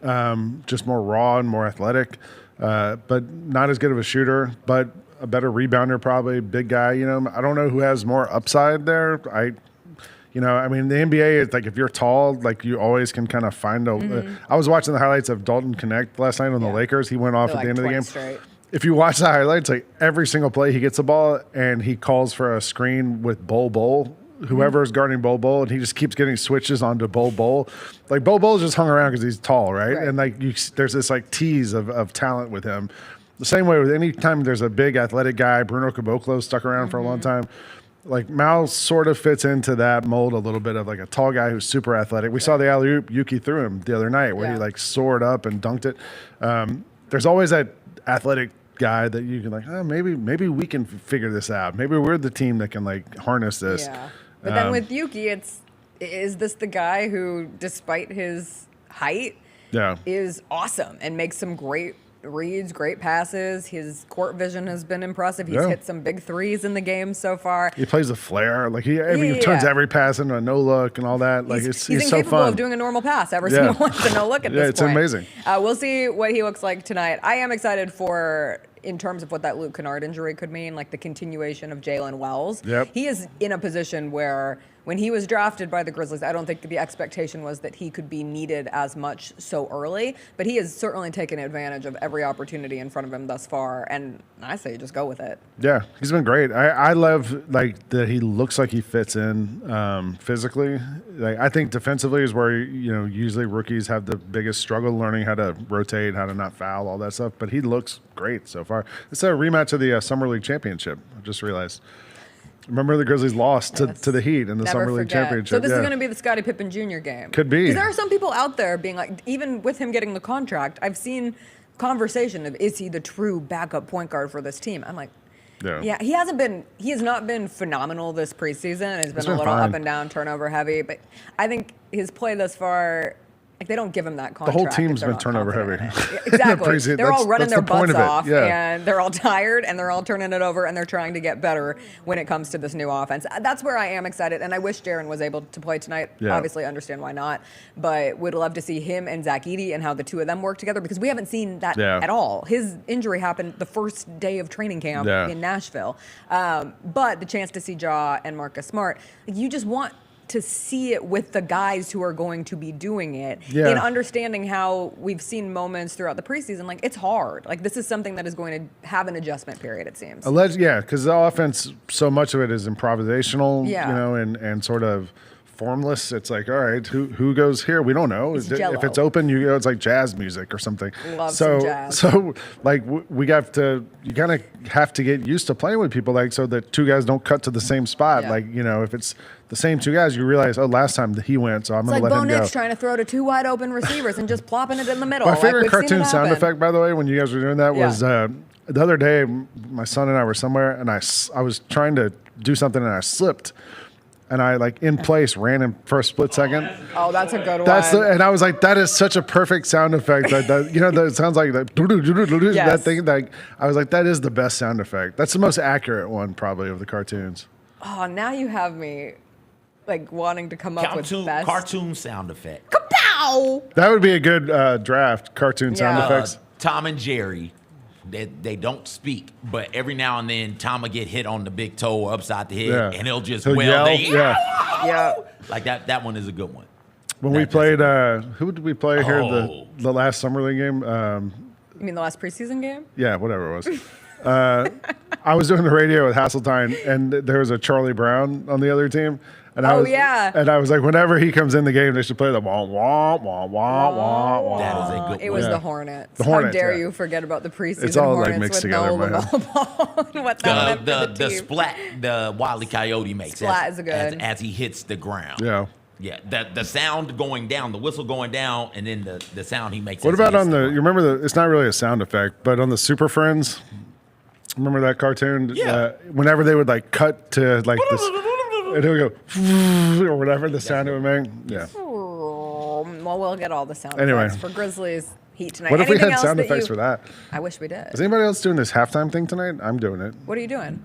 just more raw and more athletic, but not as good of a shooter, but a better rebounder, probably big guy. You know, I don't know who has more upside there. I mean, the NBA is like if you're tall, like you always can kind of find a. I was watching the highlights of Dalton Connect last night on the Lakers. He went off
They're
at the
like
end of the
20
game.
straight.
If you watch the highlights, like every single play, he gets the ball and he calls for a screen with Bol, whoever is guarding Bol, and he just keeps getting switches onto Bol. Like Bol's just hung around because he's tall, right? And like there's this like tease of talent with him. The same way with any time there's a big athletic guy, Bruno Caboclo stuck around for a long time. Like Mal sort of fits into that mold a little bit of like a tall guy who's super athletic. We saw the alley-oop Yuki threw him the other night where he like soared up and dunked it. There's always that athletic guy that you can like, maybe we can figure this out. Maybe we're the team that can like harness this.
Yeah. But then with Yuki, is this the guy who, despite his height, is awesome and makes some great reads, great passes. His court vision has been impressive. He's hit some big threes in the game so far.
He plays a flare. Like he turns every pass into a no look and all that. Like
He's
he's so
incapable
fun.
of doing a normal pass. Every single one's a no look at this point.
It's amazing.
We'll see what he looks like tonight. I am excited for, in terms of what that Luke Kennard injury could mean, like the continuation of Jalen Wells.
Yep.
He is in a position where when he was drafted by the Grizzlies, I don't think the expectation was that he could be needed as much so early, but he has certainly taken advantage of every opportunity in front of him thus far, and I say just go with it.
Yeah, he's been great. I love like that he looks like he fits in physically. Like I think defensively is where usually rookies have the biggest struggle learning how to rotate, how to not foul, all that stuff. But he looks great so far. It's a rematch of the Summer League Championship. I just realized. Remember the Grizzlies lost to the Heat in the
Never
Summer League
forget.
Championship.
So this is going to be the Scottie Pippen Jr. game.
Could be.
Because there are some people out there being like, even with him getting the contract, I've seen conversation of, is he the true backup point guard for this team? I'm like, yeah, he has not been phenomenal this preseason. He's been a little
fine.
up and down, turnover heavy, but I think his play thus far, Like they don't give him that
The
contract.
whole
if
team's
they're
been
not
turnover heavy.
confident in it. Exactly.
Preseason.
They're all running
That's
their
the point
butts
of it.
off,
Yeah.
and they're all tired, and they're all turning it over, and they're trying to get better when it comes to this new offense. That's where I am excited, and I wish Jaron was able to play tonight.
Yeah.
Obviously, I understand why not, but would love to see him and Zach Edey and how the two of them work together because we haven't seen that at all. His injury happened the first day of training camp in Nashville, but the chance to see Ja and Marcus Smart, you just want to see it with the guys who are going to be doing it in understanding how we've seen moments throughout the preseason. Like, it's hard. Like, this is something that is going to have an adjustment period, it seems.
Because the offense, so much of it is improvisational, and sort of formless. It's like, all right, who goes here? We don't know.
It's
If it's open, it's like jazz music or something.
Some jazz.
So like you kind of have to get used to playing with people so that two guys don't cut to the same spot.
Yeah.
Like, if it's the same two guys, you realize, last time he went, so I'm going to let him go.
It's like Bo Nix trying to throw to two wide open receivers and just plopping it in the middle.
My favorite cartoon sound
happen.
effect, by the way, when you guys were doing that was the other day, my son and I were somewhere, and I was trying to do something, and I slipped. And I, in place, ran in for a split second.
Oh, that's a good one.
And I was like, that is such a perfect sound effect. That it sounds like that thing. I was like, that is the best sound effect. That's the most accurate one, probably, of the cartoons.
Oh, now you have me, wanting to come up with best.
Cartoon sound effect.
Kapow!
That would be a good draft, cartoon sound effects.
Tom and Jerry. They don't speak, but every now and then Tom will get hit on the big toe or upside the head, and he'll
yell.
Yeah.
Like that one is a good one.
When we played, who did we play here the last summer league game?
You mean the last preseason game?
Yeah, whatever it was. I was doing the radio with Hasseltine, and there was a Charlie Brown on the other team. And I was like, whenever he comes in the game, they should play the wah, wah, wah, wah, wah, wah.
That is a good one.
It was the Hornets.
The Hornets.
How dare you forget about the preseason
It's all
Hornets
mixed
with
together
no
in my
LaMelo Ball. What that meant for
the
team.
splat the Wile E. Coyote makes
Splat is good.
as he hits the ground.
Yeah.
Yeah, the sound going down, the whistle going down, and then the sound he makes.
What about on you remember it's not really a sound effect, but on the Super Friends, remember that cartoon?
Yeah.
Whenever they would cut to this, and it would go or whatever the sound it would make. Yeah.
Well, we'll get all the sound
Anyway.
effects for Grizzlies Heat tonight.
What if we
Anything
had
else
sound
that
effects for that?
I wish we did.
Is anybody else doing this halftime thing tonight? I'm doing it.
What are you doing?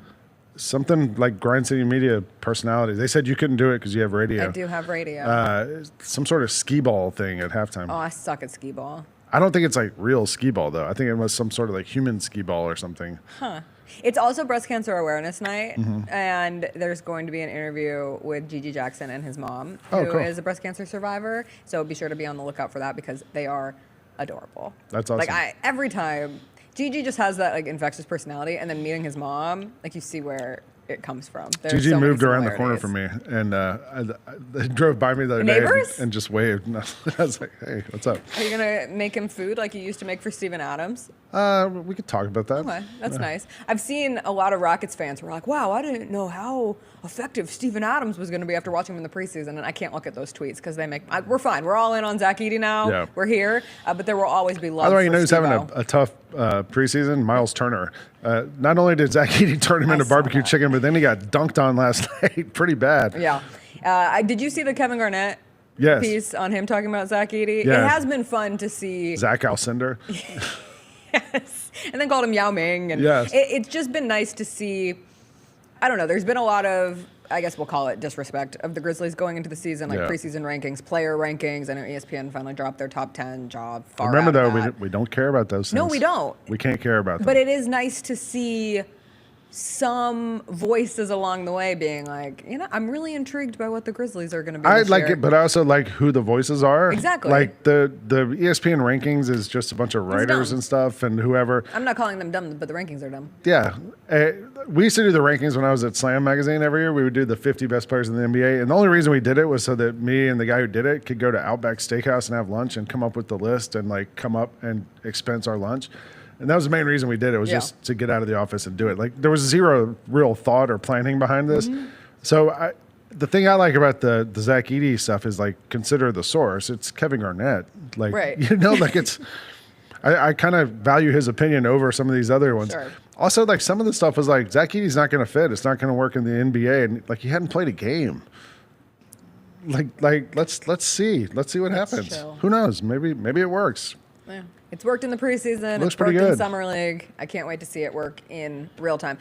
Something like Grind City Media personality. They said you couldn't do it because you have radio.
I do have radio.
Some sort of skee ball thing at halftime.
Oh, I suck at skee ball.
I don't think it's real skee ball though. I think it was some sort of human skee ball or something.
Huh. It's also Breast Cancer Awareness Night, and there's going to be an interview with Gigi Jackson and his mom, who is a breast cancer survivor. So be sure to be on the lookout for that because they are adorable.
That's awesome.
Every time, Gigi just has that infectious personality, and then meeting his mom, you see where it comes from. There's
Gigi
so many
moved around the corner
similarities.
from me, and they drove by me the other
Neighbors?
day and just waved. And I was like, "Hey, what's up?"
Are you gonna make him food like you used to make for Steven Adams?
We could talk about that.
Okay, that's nice. I've seen a lot of Rockets fans who are like, wow, I didn't know how effective Steven Adams was going to be after watching him in the preseason. And I can't look at those tweets because they make. We're fine. We're all in on Zach Edey now.
Yeah.
We're here. But there will always be love.
By the way,
for
you know who's having
Steve-O.
a tough preseason? Miles Turner. Not only did Zach Edey turn him into barbecue chicken, but then he got dunked on last night pretty bad.
Yeah. Did you see the Kevin Garnett piece on him talking about Zach Edey?
Yes.
It has been fun to see.
Zach Alcindor.
Yes. And then called him Yao Ming. And
Yes.
it's just been nice to see. I don't know. There's been a lot of, I guess we'll call it disrespect of the Grizzlies going into the season, preseason rankings, player rankings. I know ESPN finally dropped their top 10 job.
Remember, though, we don't care about those things.
No, we don't.
We can't care about them.
But it is nice to see some voices along the way being like, I'm really intrigued by what the Grizzlies are going to be.
I
this
like
year.
it, but I also like who the voices are.
Exactly.
Like the ESPN rankings is just a bunch of writers
dumb.
and stuff and whoever.
I'm not calling them dumb, but the rankings are dumb.
Yeah. We used to do the rankings when I was at Slam Magazine every year. We would do the 50 best players in the NBA. And the only reason we did it was so that me and the guy who did it could go to Outback Steakhouse and have lunch and come up with the list and come up and expense our lunch. And that was the main reason we did it, was just to get out of the office and do it. There was zero real thought or planning behind this. So the thing I like about the Zach Edey stuff is consider the source. It's Kevin Garnett.
Right.
It's I kind of value his opinion over some of these other ones.
Sure.
Also, some of the stuff was Zach Edey's not going to fit. It's not going to work in the NBA. And he hadn't played a game. let's see what happens.
chill.
Who knows? Maybe it works.
Yeah. It's worked in the preseason.
Looks
It's worked
pretty
in
good.
Summer League. I can't wait to see it work in real time.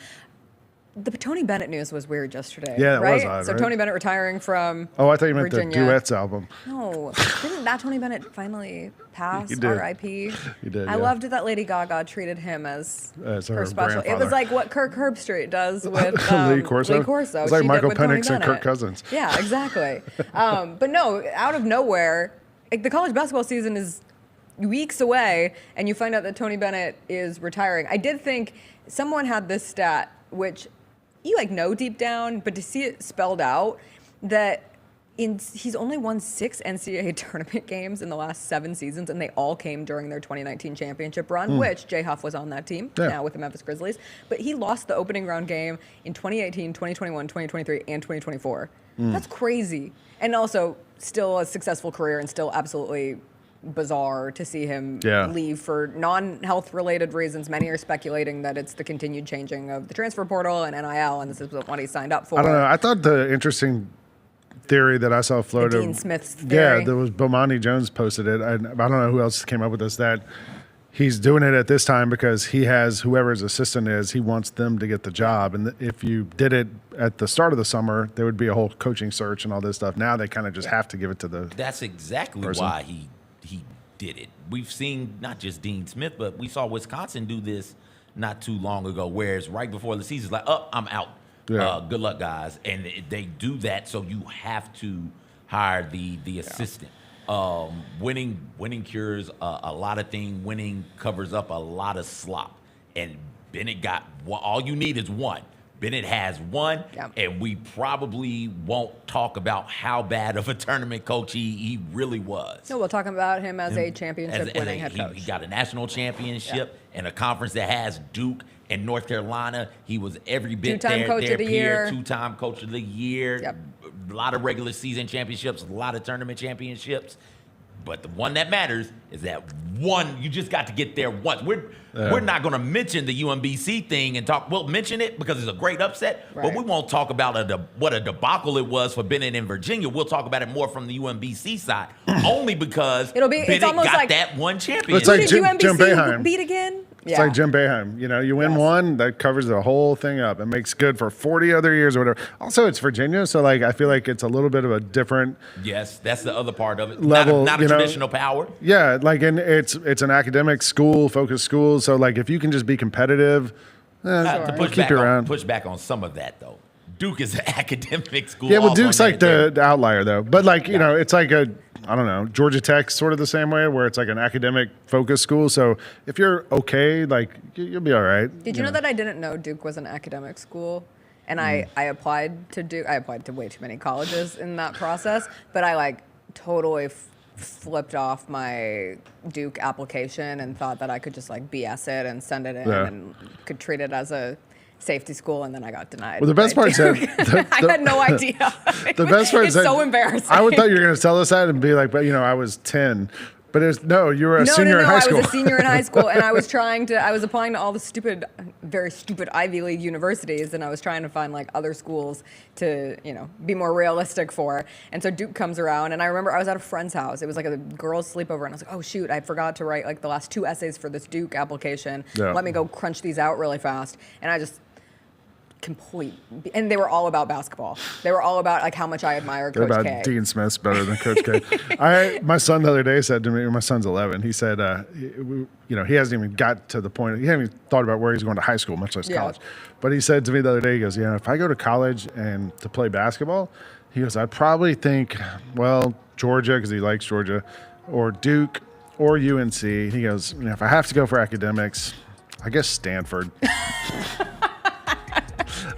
The Tony Bennett news was weird yesterday.
Yeah, it
right?
was odd,
So
right?
Tony Bennett retiring from
Oh, I thought you meant
Virginia.
the duets album.
No, didn't that Tony Bennett finally pass?
He did.
R.I.P.
He did,
I
yeah.
loved that Lady Gaga treated him as
As
her
her
special. It
grandfather.
was like what Kirk Herbstreit does with
Lee Corso.
Lee Corso.
It's like
She did
Michael
with Tony
Penix and Kirk
Bennett.
Cousins.
Yeah, exactly. But no, out of nowhere, like the college basketball season is weeks away, and you find out that Tony Bennett is retiring. I did think someone had this stat, which you know deep down, but to see it spelled out, that he's only won 6 NCAA tournament games in the last 7 seasons, and they all came during their 2019 championship run, which Jay Huff was on that team now with the Memphis Grizzlies. But he lost the opening round game in 2018, 2021, 2023, and 2024. That's crazy. And also still a successful career and still absolutely bizarre to see him leave for non-health related reasons. Many are speculating that it's the continued changing of the transfer portal and NIL, and this is what he signed up for.
I don't know. I thought the interesting theory that I saw floated.
Dean Smith's theory.
Yeah, there was Bomani Jones posted it. I don't know who else came up with this. That he's doing it at this time because he has whoever his assistant is. He wants them to get the job, and if you did it at the start of the summer, there would be a whole coaching search and all this stuff. Now they kind of just have to give it to the.
That's exactly
person.
why he did it. We've seen not just Dean Smith, but we saw Wisconsin do this not too long ago, whereas right before the season, it's like, oh, I'm out.
Yeah.
Good luck, guys. And they do that, so you have to hire the assistant. Winning cures a lot of things. Winning covers up a lot of slop. And Bennett got one. All you need is one. Bennett has one, and we probably won't talk about how bad of a tournament coach he really was.
No, we'll talk about him as a championship winning head coach.
He got a national championship and a conference that has Duke and North Carolina. He was every bit
Two-time coach of the year.
Two-time coach of the year.
Yep.
A lot of regular season championships, a lot of tournament championships. But the one that matters is that one, you just got to get there once. We're not going to mention the UMBC thing and talk. We'll mention it because it's a great upset, but we won't talk about what a debacle it was for Bennett in Virginia. We'll talk about it more from the UMBC side, only because Bennett got that one championship.
It's like
Who did
Jim
UMBC
Boeheim.
beat again?
It's like Jim Boeheim. You win one, that covers the whole thing up. It makes good for 40 other years or whatever. Also, it's Virginia, so I feel like it's a little bit of a different
Yes, that's the other part of it.
level.
Not a traditional power.
Yeah, and it's an academic school, focused school. So if you can just be competitive,
To
we'll keep you around.
push back on some of that though. Duke is an academic school.
Yeah, well,
also
Duke's
on
like
that
the outlier though. But it's like I don't know, Georgia Tech sort of the same way, where it's like an academic focused school. So if you're okay, you'll be all right.
Did you know that I didn't know Duke was an academic school? And I applied to Duke. I applied to way too many colleges in that process, but I totally flipped off my Duke application and thought that I could just BS it and send it in and could treat it as a safety school, and then I got denied.
Well, the best part is that
I had no idea.
The best part
it's
is
so embarrassing.
I would thought you were going to tell us that and be like, but I was 10. But you were a senior in high school.
I was a senior in high school, and I was applying to all the very stupid Ivy League universities, and I was trying to find other schools to, be more realistic for. And so Duke comes around, and I remember I was at a friend's house. It was a girls' sleepover, and I was like, oh shoot, I forgot to write the last 2 essays for this Duke application.
Yeah.
Let me go crunch these out really fast. And I just and they were all about basketball. They were all about how much I admire
They're
Coach
about
K.
Dean Smith's better than Coach K. My son the other day said to me, my son's 11. He said, he hasn't even got to the point. He hasn't even thought about where he's going to high school, much less college. But he said to me the other day, he goes, if I go to college and to play basketball, he goes, I'd probably think, Georgia, because he likes Georgia, or Duke, or UNC. He goes, if I have to go for academics, I guess Stanford.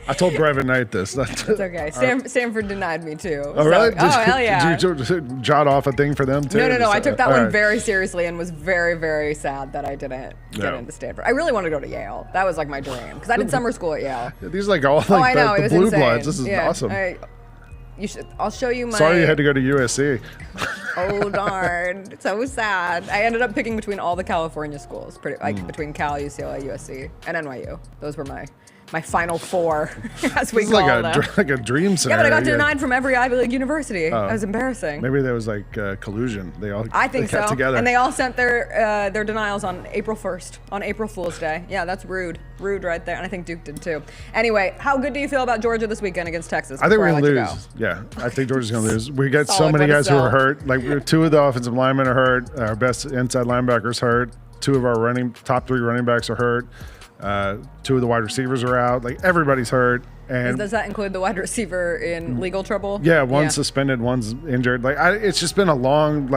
I told Brevin Knight this.
It's okay. Stanford denied me too.
Oh, really?
Oh, hell yeah.
Did you jot off a thing for them too?
No. I took that
All
one
right.
very seriously and was very, very sad that I didn't get into Stanford. I really wanted to go to Yale. That was my dream because I did summer school at Yale.
These are all
I know,
the
it was
blue
insane.
bloods. This is awesome.
You should. I'll show you my.
Sorry you had to go to USC.
Oh darn! So sad. I ended up picking between all the California schools, between Cal, UCLA, USC, and NYU. Those were my my final four, as we
It's
call
like
them.
like a dream
Yeah,
scenario.
but I got denied from every Ivy League university.
Oh.
That was embarrassing.
Maybe there was like collusion.
I think
they got
so.
together.
And they all sent their denials on April 1st, on April Fool's Day. Yeah, that's rude. Rude right there. And I think Duke did too. Anyway, how good do you feel about Georgia this weekend against Texas?
I think we're
before
going to
let you
lose. Yeah, I think Georgia's going to lose. We got so
Solid
many
way to
guys who are
sell.
hurt. Like 2 of the offensive linemen are hurt. Our best inside linebackers hurt. 2 of our top 3 running backs are hurt. 2 of the wide receivers are out. Like everybody's hurt. And
Does that include the wide receiver in legal trouble?
yeah, one's suspended, one's injured. Like it's just been a long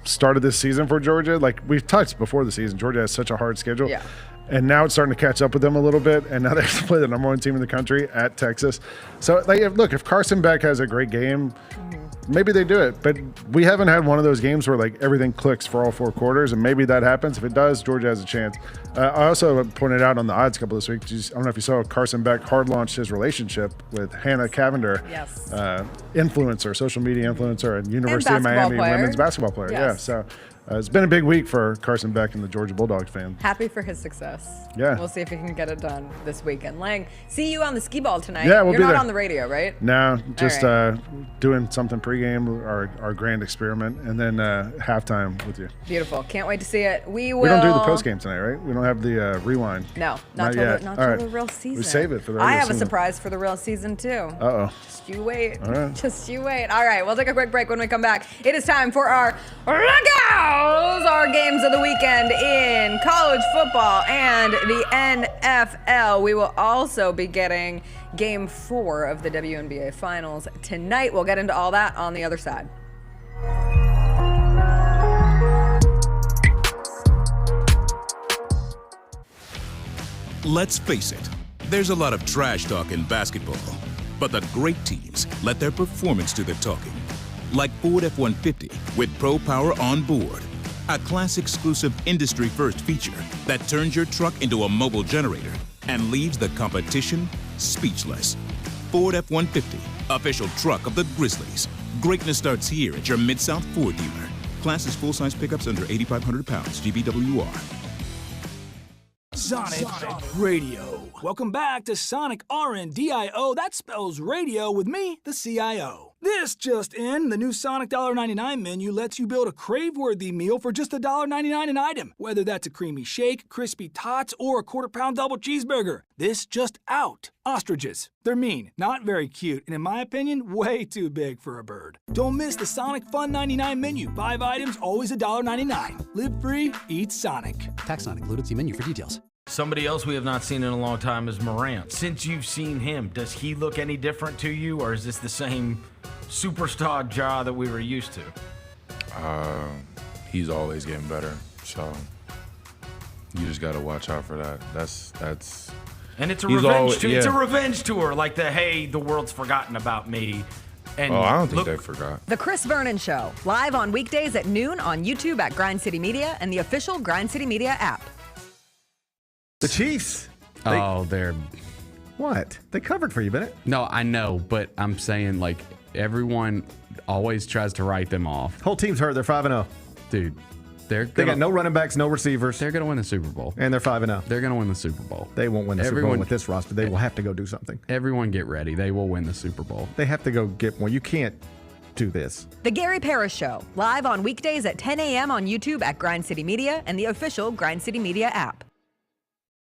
start of this season for Georgia. Like we've touched before the season, Georgia has such a hard schedule.
Yeah.
And now it's starting to catch up with them a little bit. And now they have to play the number 1 team in the country at Texas. So if Carson Beck has a great game, maybe they do it. But we haven't had one of those games where everything clicks for all 4 quarters. And maybe that happens. If it does, Georgia has a chance. I also pointed out on the odds couple this week. I don't know if you saw Carson Beck hard launched his relationship with Hannah Cavender,
Yes.
Influencer, social media influencer, and University of
basketball
Miami
player.
women's basketball player.
Yes.
Yeah, so it's been a big week for Carson Beck and the Georgia Bulldogs fans.
Happy for his success.
Yeah.
We'll see if he can get it done this weekend. Lang, see you on the skee ball tonight.
Yeah, we'll
You're
be
not
there.
on the radio, right?
No, just
right.
doing something pregame, our grand experiment, and then halftime with you.
Beautiful. Can't wait to see it. We will.
We don't do the postgame tonight, right? We don't have the rewind.
No, not till
yet.
the
All right.
real season.
We save it for the
I
regular
have a
season.
surprise for the real season too.
Uh-oh.
Just you wait.
All right.
Just you wait. All right, we'll take a quick break. When we come back, it is time for our RAGGOWs, our games of the weekend in college football and the NFL. We will also be getting Game 4 of the WNBA Finals tonight. We'll get into all that on the other side.
Let's face it, there's a lot of trash talk in basketball, but the great teams let their performance do the talking. Like Ford F-150 with Pro Power on board, a class-exclusive industry-first feature that turns your truck into a mobile generator and leaves the competition speechless. Ford F-150, official truck of the Grizzlies. Greatness starts here at your Mid-South Ford dealer. Class is full-size pickups under 8,500 pounds, GVWR.
Sonic Radio. Welcome back to Sonic RNDIO. That spells radio with me, the CIO. This just in, the new Sonic $1.99 menu lets you build a crave-worthy meal for just $1.99 an item. Whether that's a creamy shake, crispy tots, or a quarter-pound double cheeseburger. This just out. Ostriches. They're mean, not very cute, and in my opinion, way too big for a bird. Don't miss the Sonic Fun 99 menu. 5 items, always $1.99. Live free, eat Sonic.
Tax not included. See menu for details.
Somebody else we have not seen in a long time is Morant. Since you've seen him, does he look any different to you, or is this the same superstar Ja that we were used to?
He's always getting better, so you just got to watch out for that. That's.
And it's a
he's
revenge tour.
yeah.
It's a revenge tour, like the world's forgotten about me. And
I don't think they forgot.
The Chris Vernon Show, live on weekdays at noon on YouTube at Grind City Media and the official Grind City Media app.
The Chiefs.
They're
What? They covered for you, Bennett.
no, I know, but I'm saying everyone always tries to write them off.
Whole team's hurt. They're 5-0.
Dude, they
got no running backs, no receivers.
They're gonna win the Super Bowl,
and they're 5-0.
They're gonna win the Super Bowl.
They won't win the Super Bowl with this roster. They will have to go do something.
Everyone get ready. They will win the Super Bowl.
They have to go get one. You can't do this.
The Gary Parrish Show, live on weekdays at 10 a.m. on YouTube at Grind City Media and the official Grind City Media app.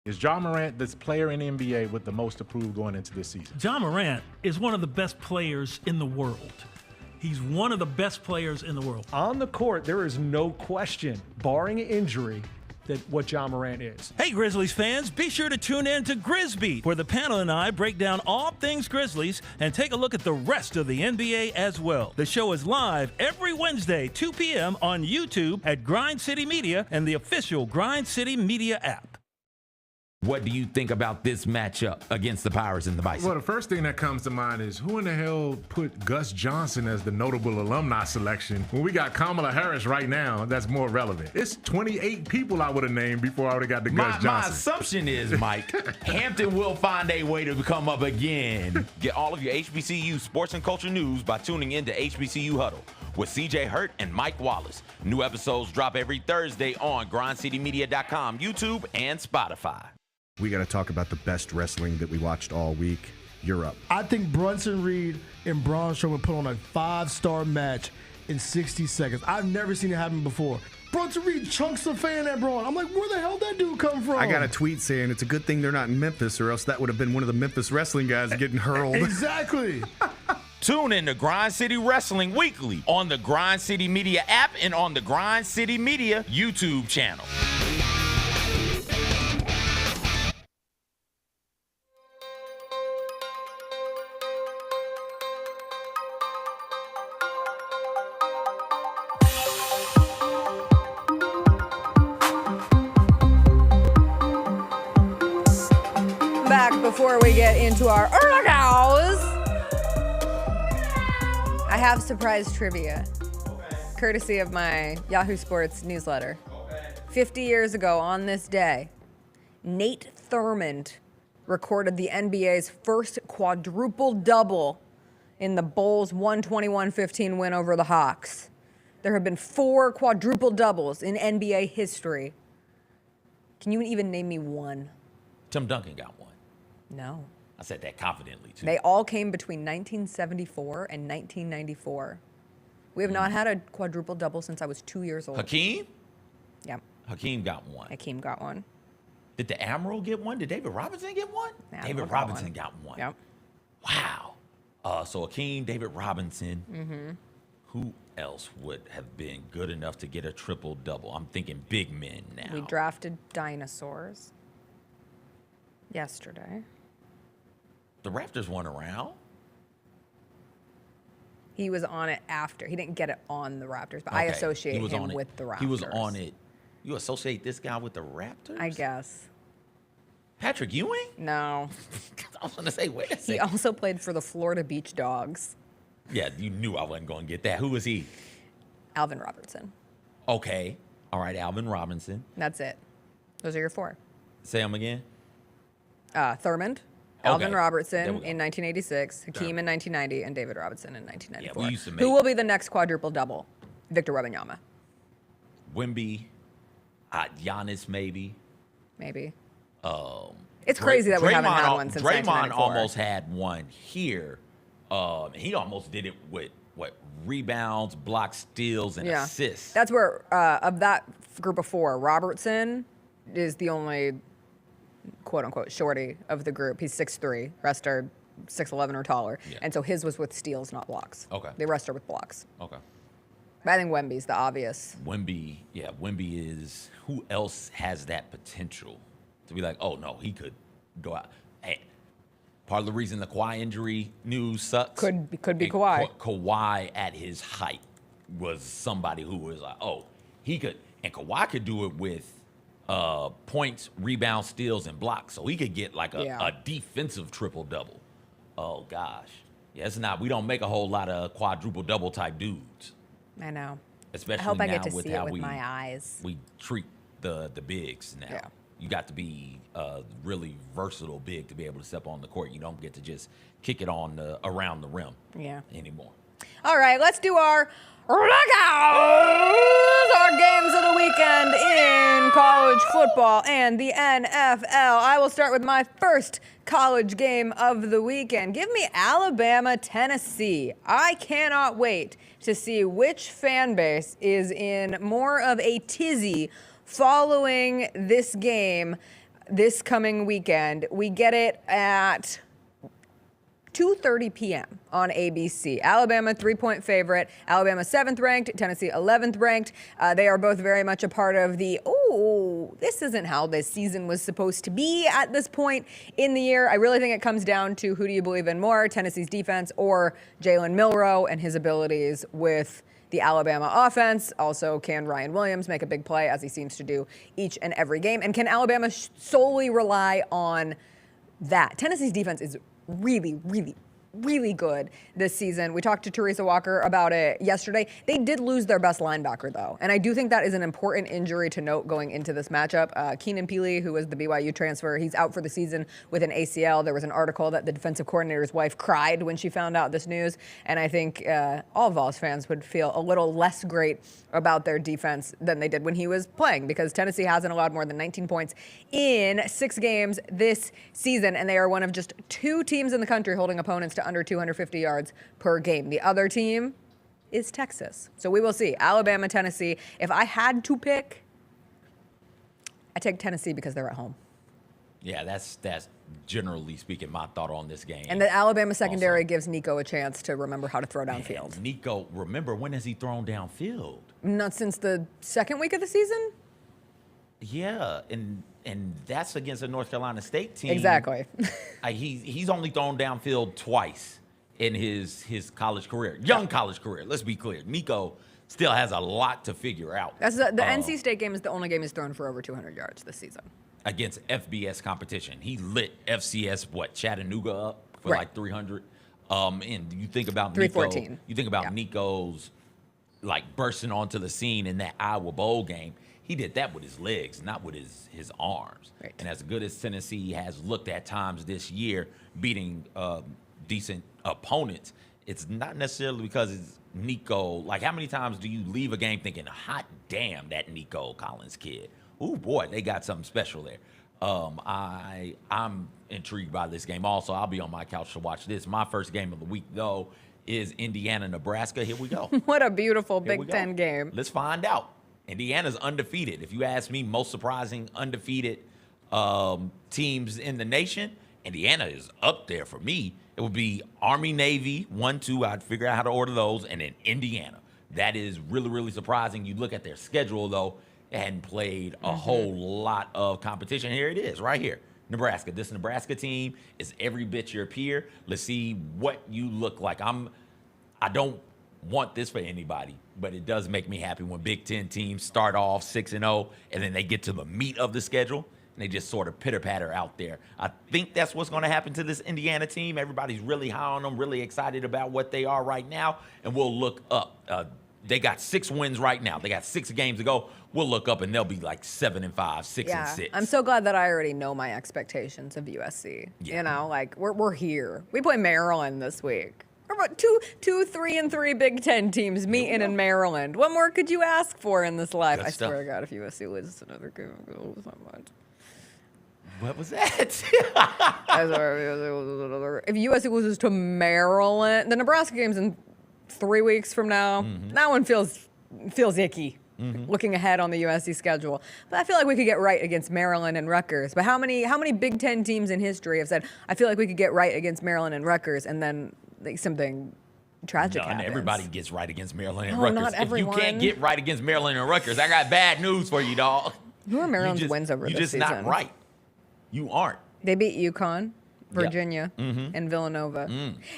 Is Ja Morant the player in the NBA with the most approved going into this season?
Ja Morant is one of the best players in the world. He's one of the best players in the world.
On the court, there is no question, barring injury, that what Ja Morant is.
Hey, Grizzlies fans, be sure to tune in to Grizz where the panel and I break down all things Grizzlies and take a look at the rest of the NBA as well. The show is live every Wednesday, 2 p.m. on YouTube at Grind City Media and the official Grind City Media app.
What do you think about this matchup against the Pirates and the Bison?
Well, the first thing that comes to mind is who in the hell put Gus Johnson as the notable alumni selection when we got Kamala Harris right now that's more relevant? It's 28 people I would have named before I would have got the Gus
My
Johnson.
assumption is, Mike, Hampton will find a way to come up again.
Get all of your HBCU sports and culture news by tuning in to HBCU Huddle with CJ Hurt and Mike Wallace. New episodes drop every Thursday on grindcitymedia.com, YouTube, and Spotify.
We got to talk about the best wrestling that we watched all week. You're up.
I think Brunson Reed and Braun Strowman put on a 5-star match in 60 seconds. I've never seen it happen before. Brunson Reed chunks a fan at Braun. I'm like, where the hell did that dude come from?
I got a tweet saying it's a good thing they're not in Memphis, or else that would have been one of the Memphis wrestling guys getting hurled.
Exactly.
Tune in to Grind City Wrestling weekly on the Grind City Media app and on the Grind City Media YouTube channel.
Back before we get into our RAGGOWs, I have surprise trivia, courtesy of my Yahoo Sports newsletter. 50 years ago on this day, Nate Thurmond recorded the NBA's first quadruple double in the Bulls' 121-15 win over the Hawks. There have been 4 quadruple doubles in NBA history. Can you even name me one?
Tim Duncan got one.
No.
I said that confidently, too.
They all came between 1974 and 1994. We have not had a quadruple double since I was 2 years old.
Hakeem?
Yep.
Hakeem got one.
Hakeem got one.
Did the Admiral get one? Did David Robinson get one? David Robinson got one.
Yep.
Wow. So Hakeem, David Robinson.
Mm-hmm.
Who else would have been good enough to get a triple double? I'm thinking big men now.
We drafted dinosaurs yesterday.
The Raptors weren't around.
He was on it after. He didn't get it on the Raptors, but I
Okay.
associate
He was
him
on it.
with the Raptors.
He was on it. You associate this guy with the Raptors?
I guess.
Patrick Ewing?
No.
I was going to say, wait a second.
He also played for the Florida Beach Dogs.
Yeah, you knew I wasn't going to get that. Who was he?
Alvin Robertson.
Okay. All right, Alvin Robinson.
That's it. Those are your 4.
Say him again.
Thurmond, Alvin
Okay.
Robertson
There we go.
in 1986, Hakeem in 1990, and David Robinson in 1994.
Yeah, we used to
Who
make-
will be the next quadruple double? Victor Wembanyama.
Wemby. Giannis, maybe.
Maybe.
It's
crazy that we haven't had one since
Draymond
1994.
almost had one here. He almost did it with, rebounds, blocks, steals, and assists.
That's where, of that group of 4, Robertson is the only quote-unquote shorty of the group. He's 6'3", rest are 6'11" or taller.
Yeah.
And so his was with steals, not blocks.
Okay.
The rest are with blocks.
Okay.
But I think Wemby's the obvious.
Wemby is, who else has that potential to be like, oh, no, he could go out. Hey, part of the reason the Kawhi injury news sucks.
Could be
and
Kawhi.
Kawhi at his height was somebody who was like, oh, he could. And Kawhi could do it with points, rebounds, steals, and blocks. So he could get like a defensive triple-double. Oh, gosh. Yeah, it's not. We don't make a whole lot of quadruple-double type dudes.
I know.
Especially
I hope I
now
get to
with
see
how
it with
we,
my eyes.
we treat the bigs now.
Yeah.
You got to be a really versatile big to be able to step on the court. You don't get to just kick it on around the rim anymore.
All right, let's do our RAGGOWs, our games of the weekend in college football and the NFL. I will start with my first college game of the weekend. Give me Alabama, Tennessee. I cannot wait to see which fan base is in more of a tizzy following this game this coming weekend. We get it at 2:30 p.m. on ABC. Alabama 3-point favorite. Alabama 7th ranked. Tennessee 11th ranked. They are both very much a part of the, this isn't how this season was supposed to be at this point in the year. I really think it comes down to who do you believe in more, Tennessee's defense or Jalen Milroe and his abilities with the Alabama offense. Also, can Ryan Williams make a big play as he seems to do each and every game? And can Alabama solely rely on that? Tennessee's defense is really, really, really good this season. We talked to Teresa Walker about it yesterday. They did lose their best linebacker, though. And I do think that is an important injury to note going into this matchup. Keenan Peely, who was the BYU transfer, he's out for the season with an ACL. There was an article that the defensive coordinator's wife cried when she found out this news. And I think all Vols fans would feel a little less great about their defense than they did when he was playing, because Tennessee hasn't allowed more than 19 points in 6 games this season, and they are one of just 2 teams in the country holding opponents to under 250 yards per game. The other team is Texas. So we will see. Alabama, Tennessee. If I had to pick, I take Tennessee because they're at home.
Yeah, that's generally speaking my thought on this game.
And the Alabama secondary gives Nico a chance to remember how to throw downfield.
Man, Nico, remember, when has he thrown downfield?
Not since the second week of the season?
Yeah, and that's against a North Carolina State team.
Exactly.
He's only thrown downfield twice in his college career, college career. Let's be clear. Nico still has a lot to figure out.
That's the NC State game is the only game he's thrown for over 200 yards this season.
Against FBS competition. He lit FCS, Chattanooga up for like 300. And you think about
314.
Nico, you think about Nico's like bursting onto the scene in that Iowa Bowl game. He did that with his legs, not with his arms. Right. And as good as Tennessee has looked at times this year, beating decent opponents, it's not necessarily because it's Nico. Like, how many times do you leave a game thinking, hot damn, that Nico Collins kid? Ooh, boy, they got something special there. I'm intrigued by this game. Also, I'll be on my couch to watch this. My first game of the week, though, is Indiana, Nebraska. Here we go.
What a beautiful Big Ten game.
Let's find out. Indiana's undefeated. If you ask me, most surprising undefeated teams in the nation, Indiana is up there for me. It would be Army, Navy, 1, 2. I'd figure out how to order those, and then Indiana. That is really, really surprising. You look at their schedule, though, they hadn't played a whole lot of competition. Here it is, right here. Nebraska. This Nebraska team is every bit your peer. Let's see what you look like. I don't want this for anybody, but it does make me happy when Big Ten teams start off 6-0 and then they get to the meat of the schedule and they just sort of pitter-patter out there. I think that's what's going to happen to this Indiana team. Everybody's really high on them, really excited about what they are right now, and we'll look up. They got 6 wins right now. They got 6 games to go. We'll look up, and they'll be like 7-5, 6-6.
I'm so glad that I already know my expectations of USC. Yeah. You know, like we're here. We play Maryland this week. We're about 2, 3-3 Big Ten teams meeting in Maryland. What more could you ask for in this life? I swear to God, if USC loses another game, I'll lose my mind.
What was that?
If USC loses to Maryland, the Nebraska game's in 3 weeks from now. That one feels icky. Looking ahead on the USC schedule, but I feel like we could get right against Maryland and Rutgers. But how many Big Ten teams in history have said, I feel like we could get right against Maryland and Rutgers, and then like, something tragic happens?
Everybody gets right against Maryland and
No,
Rutgers.
not everyone.
If you can't get right against Maryland and Rutgers, I got bad news for you, dog.
Who are Maryland's wins over this season?
You're just not right. You aren't.
They beat UConn, Virginia, and Villanova.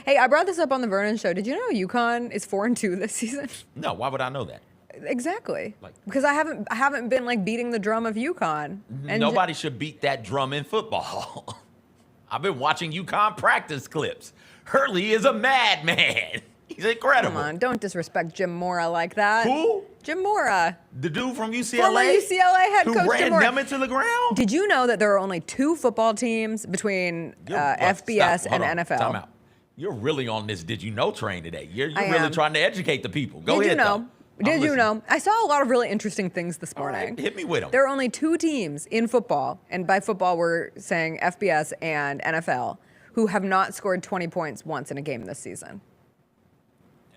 Hey, I brought this up on the Vernon Show. Did you know UConn is 4-2 this season?
No, why would I know that?
Exactly. Because I haven't been like beating the drum of UConn. And
nobody should beat that drum in football. I've been watching UConn practice clips. Hurley is a madman. He's incredible.
Come on, don't disrespect Jim Mora like that.
Who?
Jim Mora.
The dude from UCLA?
Former UCLA head coach
who ran
Jim Mora.
them into the ground?
Did you know that there are only 2 football teams between FBS and NFL?
Time out. You're really on this did you know train today. You're really trying to educate the people. Go ahead, though.
Did you know? I saw a lot of really interesting things this morning.
Right, hit me with them.
There are only 2 teams in football, and by football we're saying FBS and NFL, who have not scored 20 points once in a game this season.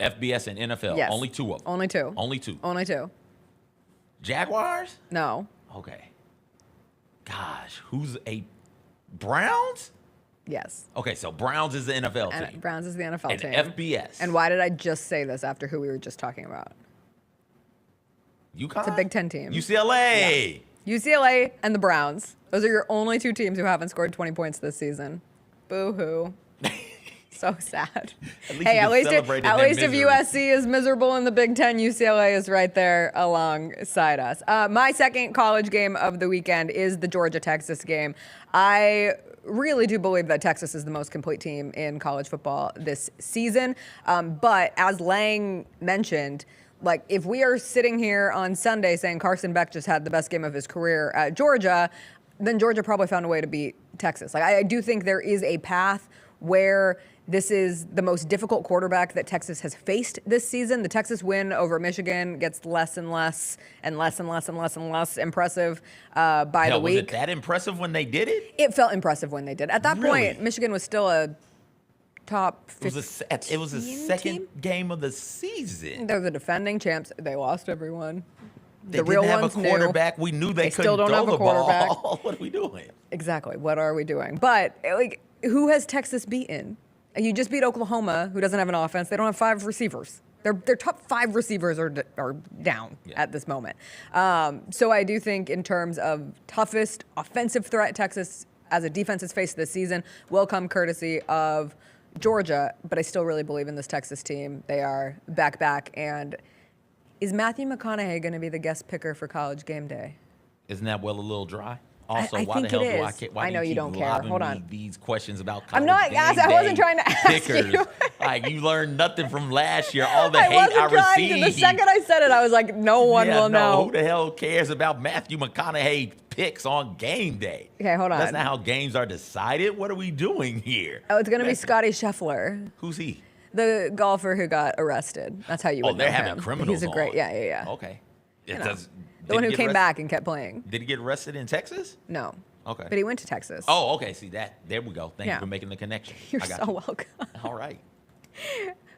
FBS and NFL,
yes.
Only 2 of them.
Only 2.
Only 2.
Only 2.
Jaguars?
No.
Okay. Gosh, who's a Browns?
Yes.
Okay, so Browns is the NFL team.
Browns is the NFL team.
And FBS.
And why did I just say this after who we were just talking about?
UConn?
It's a Big Ten team.
UCLA.
Yeah. UCLA and the Browns. Those are your only 2 teams who haven't scored 20 points this season. Boo-hoo. So sad. At least if USC is miserable in the Big Ten, UCLA is right there alongside us. My second college game of the weekend is the Georgia-Texas game. I really do believe that Texas is the most complete team in college football this season. But as Lang mentioned, like if we are sitting here on Sunday saying Carson Beck just had the best game of his career at Georgia, then Georgia probably found a way to beat Texas. Like I do think there is a path where this is the most difficult quarterback that Texas has faced this season. The Texas win over Michigan gets less and less impressive by the week.
Was it that impressive when they did it?
It felt impressive when they did. At that point, Michigan was still a top 15
It was the second game of the season.
They're the defending champs. They lost everyone.
They
the real
didn't have
ones
a quarterback. We knew they couldn't
still don't
throw
have a
the
quarterback.
ball. What are we doing?
Exactly. What are we doing? But like, who has Texas beaten? You just beat Oklahoma, who doesn't have an offense. They don't have 5 receivers. Their top 5 receivers are down at this moment. So I do think in terms of toughest offensive threat Texas as a defense has faced this season will come courtesy of Georgia. But I still really believe in this Texas team. They are back. And is Matthew McConaughey going to be the guest picker for College Game Day?
Isn't that well a little dry? Also,
I
why
think
the hell
it
do I
is.
care? Why
I know
do
you don't care.
lobbing
Hold
me
on.
these questions about
I'm not asking. I wasn't trying to ask
pickers.
you.
Like you learned nothing from last year. All the hate
wasn't
I
trying to.
received.
The second I said it, I was like, no one will know.
Who the hell cares about Matthew McConaughey picks on game day?
Okay, hold on.
That's not how games are decided. What are we doing here?
Oh, it's going to be Scotty Scheffler.
Who's he?
The golfer who got arrested. That's how you would know
they're
him.
having criminals
He's a great,
on.
yeah.
Okay.
You
It
know,
does.
the one who came back and kept playing.
Did he get arrested in Texas?
No.
Okay.
But he went to Texas.
Oh, okay. See that? There we go. Thank
Yeah.
you for making the connection.
You're
I got
so
you.
welcome.
All right.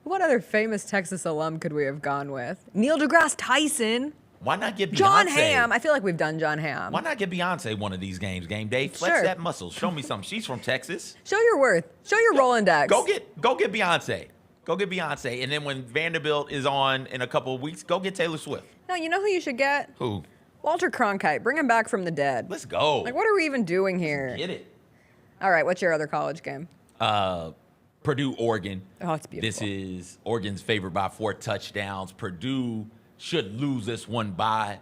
What other famous Texas alum could we have gone with? Neil deGrasse Tyson.
Why not get Beyonce?
John Hamm. I feel like we've done John Hamm.
Why not get Beyonce one of these games, game day? Flex
Sure.
that muscle. Show me something. She's from Texas.
Show your worth. Show your Rolodex.
Go get Beyonce. Go get Beyonce. And then when Vanderbilt is on in a couple of weeks, go get Taylor Swift.
No, you know who you should get?
Who?
Walter Cronkite. Bring him back from the dead.
Let's go.
Like, what are we even doing here?
Get it.
All right, what's your other college game?
Purdue, Oregon.
Oh, it's beautiful.
This is Oregon's favored by 4 touchdowns. Purdue should lose this one by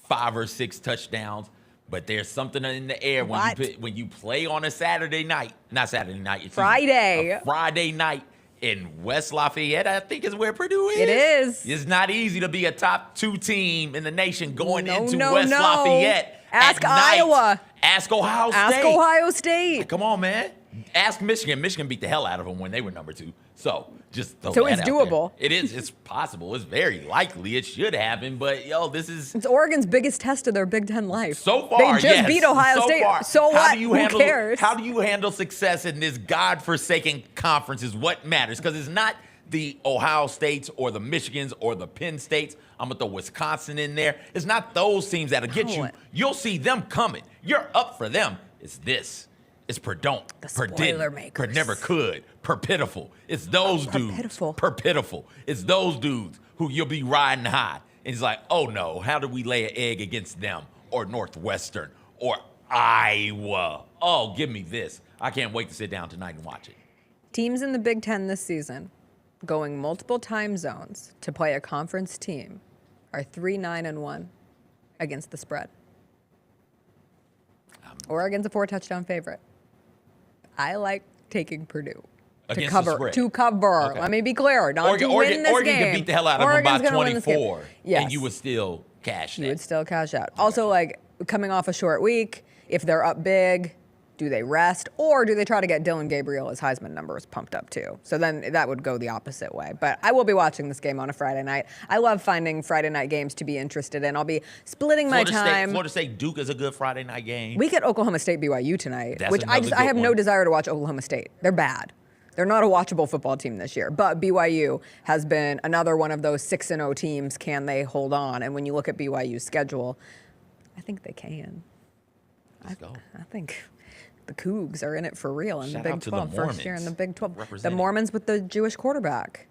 5 or 6 touchdowns. But there's something in the air when you play on a Saturday night. Not Saturday night. It's
Friday.
A Friday night in West Lafayette, I think is where Purdue is.
It is.
It's not easy to be a top 2 team in the nation going into
no,
West
no.
Lafayette.
Ask
at night.
Iowa.
Ask Ohio State.
Ask Ohio State.
Come on, man. Ask Michigan. Michigan beat the hell out of them when they were number 2. So just throw
So
that
it's
out
doable.
there. It is. It's possible. It's very likely. It should happen. But this is
It's Oregon's biggest test of their Big Ten life.
so far.
They just
yes.
beat Ohio
So
State.
far.
So what? Who cares?
How do you handle success in this godforsaken conference is what matters, because it's not the Ohio States or the Michigans or the Penn States. I'm going to throw Wisconsin in there. It's not those teams that'll get you. You'll see them coming. You're up for them. It's this. It's Perdon't.
The spoiler makers.
Per never could. Per pitiful. It's those dudes.
Pitiful.
Per pitiful. It's those dudes who you'll be riding high. And it's like, oh no, how do we lay an egg against them? Or Northwestern. Or Iowa. Oh, give me this. I can't wait to sit down tonight and watch it.
Teams in the Big Ten this season going multiple time zones to play a conference team are 3-9-1 against the spread. Oregon's a 4-touchdown favorite. I like taking Purdue to
Against
cover.
the spread.
To cover.
Okay.
Let me be clear. Not to win this
Oregon
game.
could beat the hell out of them
Oregon's
by
gonna win this game.
24,
Yes.
and you would still cash
You
that.
would still cash out. Also, like, coming off a short week, if they're up big, do they rest? Or do they try to get Dylan Gabriel's Heisman numbers pumped up too? So then that would go the opposite way. But I will be watching this game on a Friday night. I love finding Friday night games to be interested in. I'll be splitting my time.
Florida State Duke is a good Friday night game.
We get Oklahoma State BYU tonight,
That's
which I
another
have
good
no
one.
desire to watch Oklahoma State. They're bad. They're not a watchable football team this year. But BYU has been another one of those 6-0 teams. Can they hold on? And when you look at BYU's schedule, I think they can.
Let's go.
I think the Cougs are in it for real in
Shout
the
out
Big
to the
12. First year in
Mormons
the Big 12. The
representing.
Mormons with the Jewish quarterback.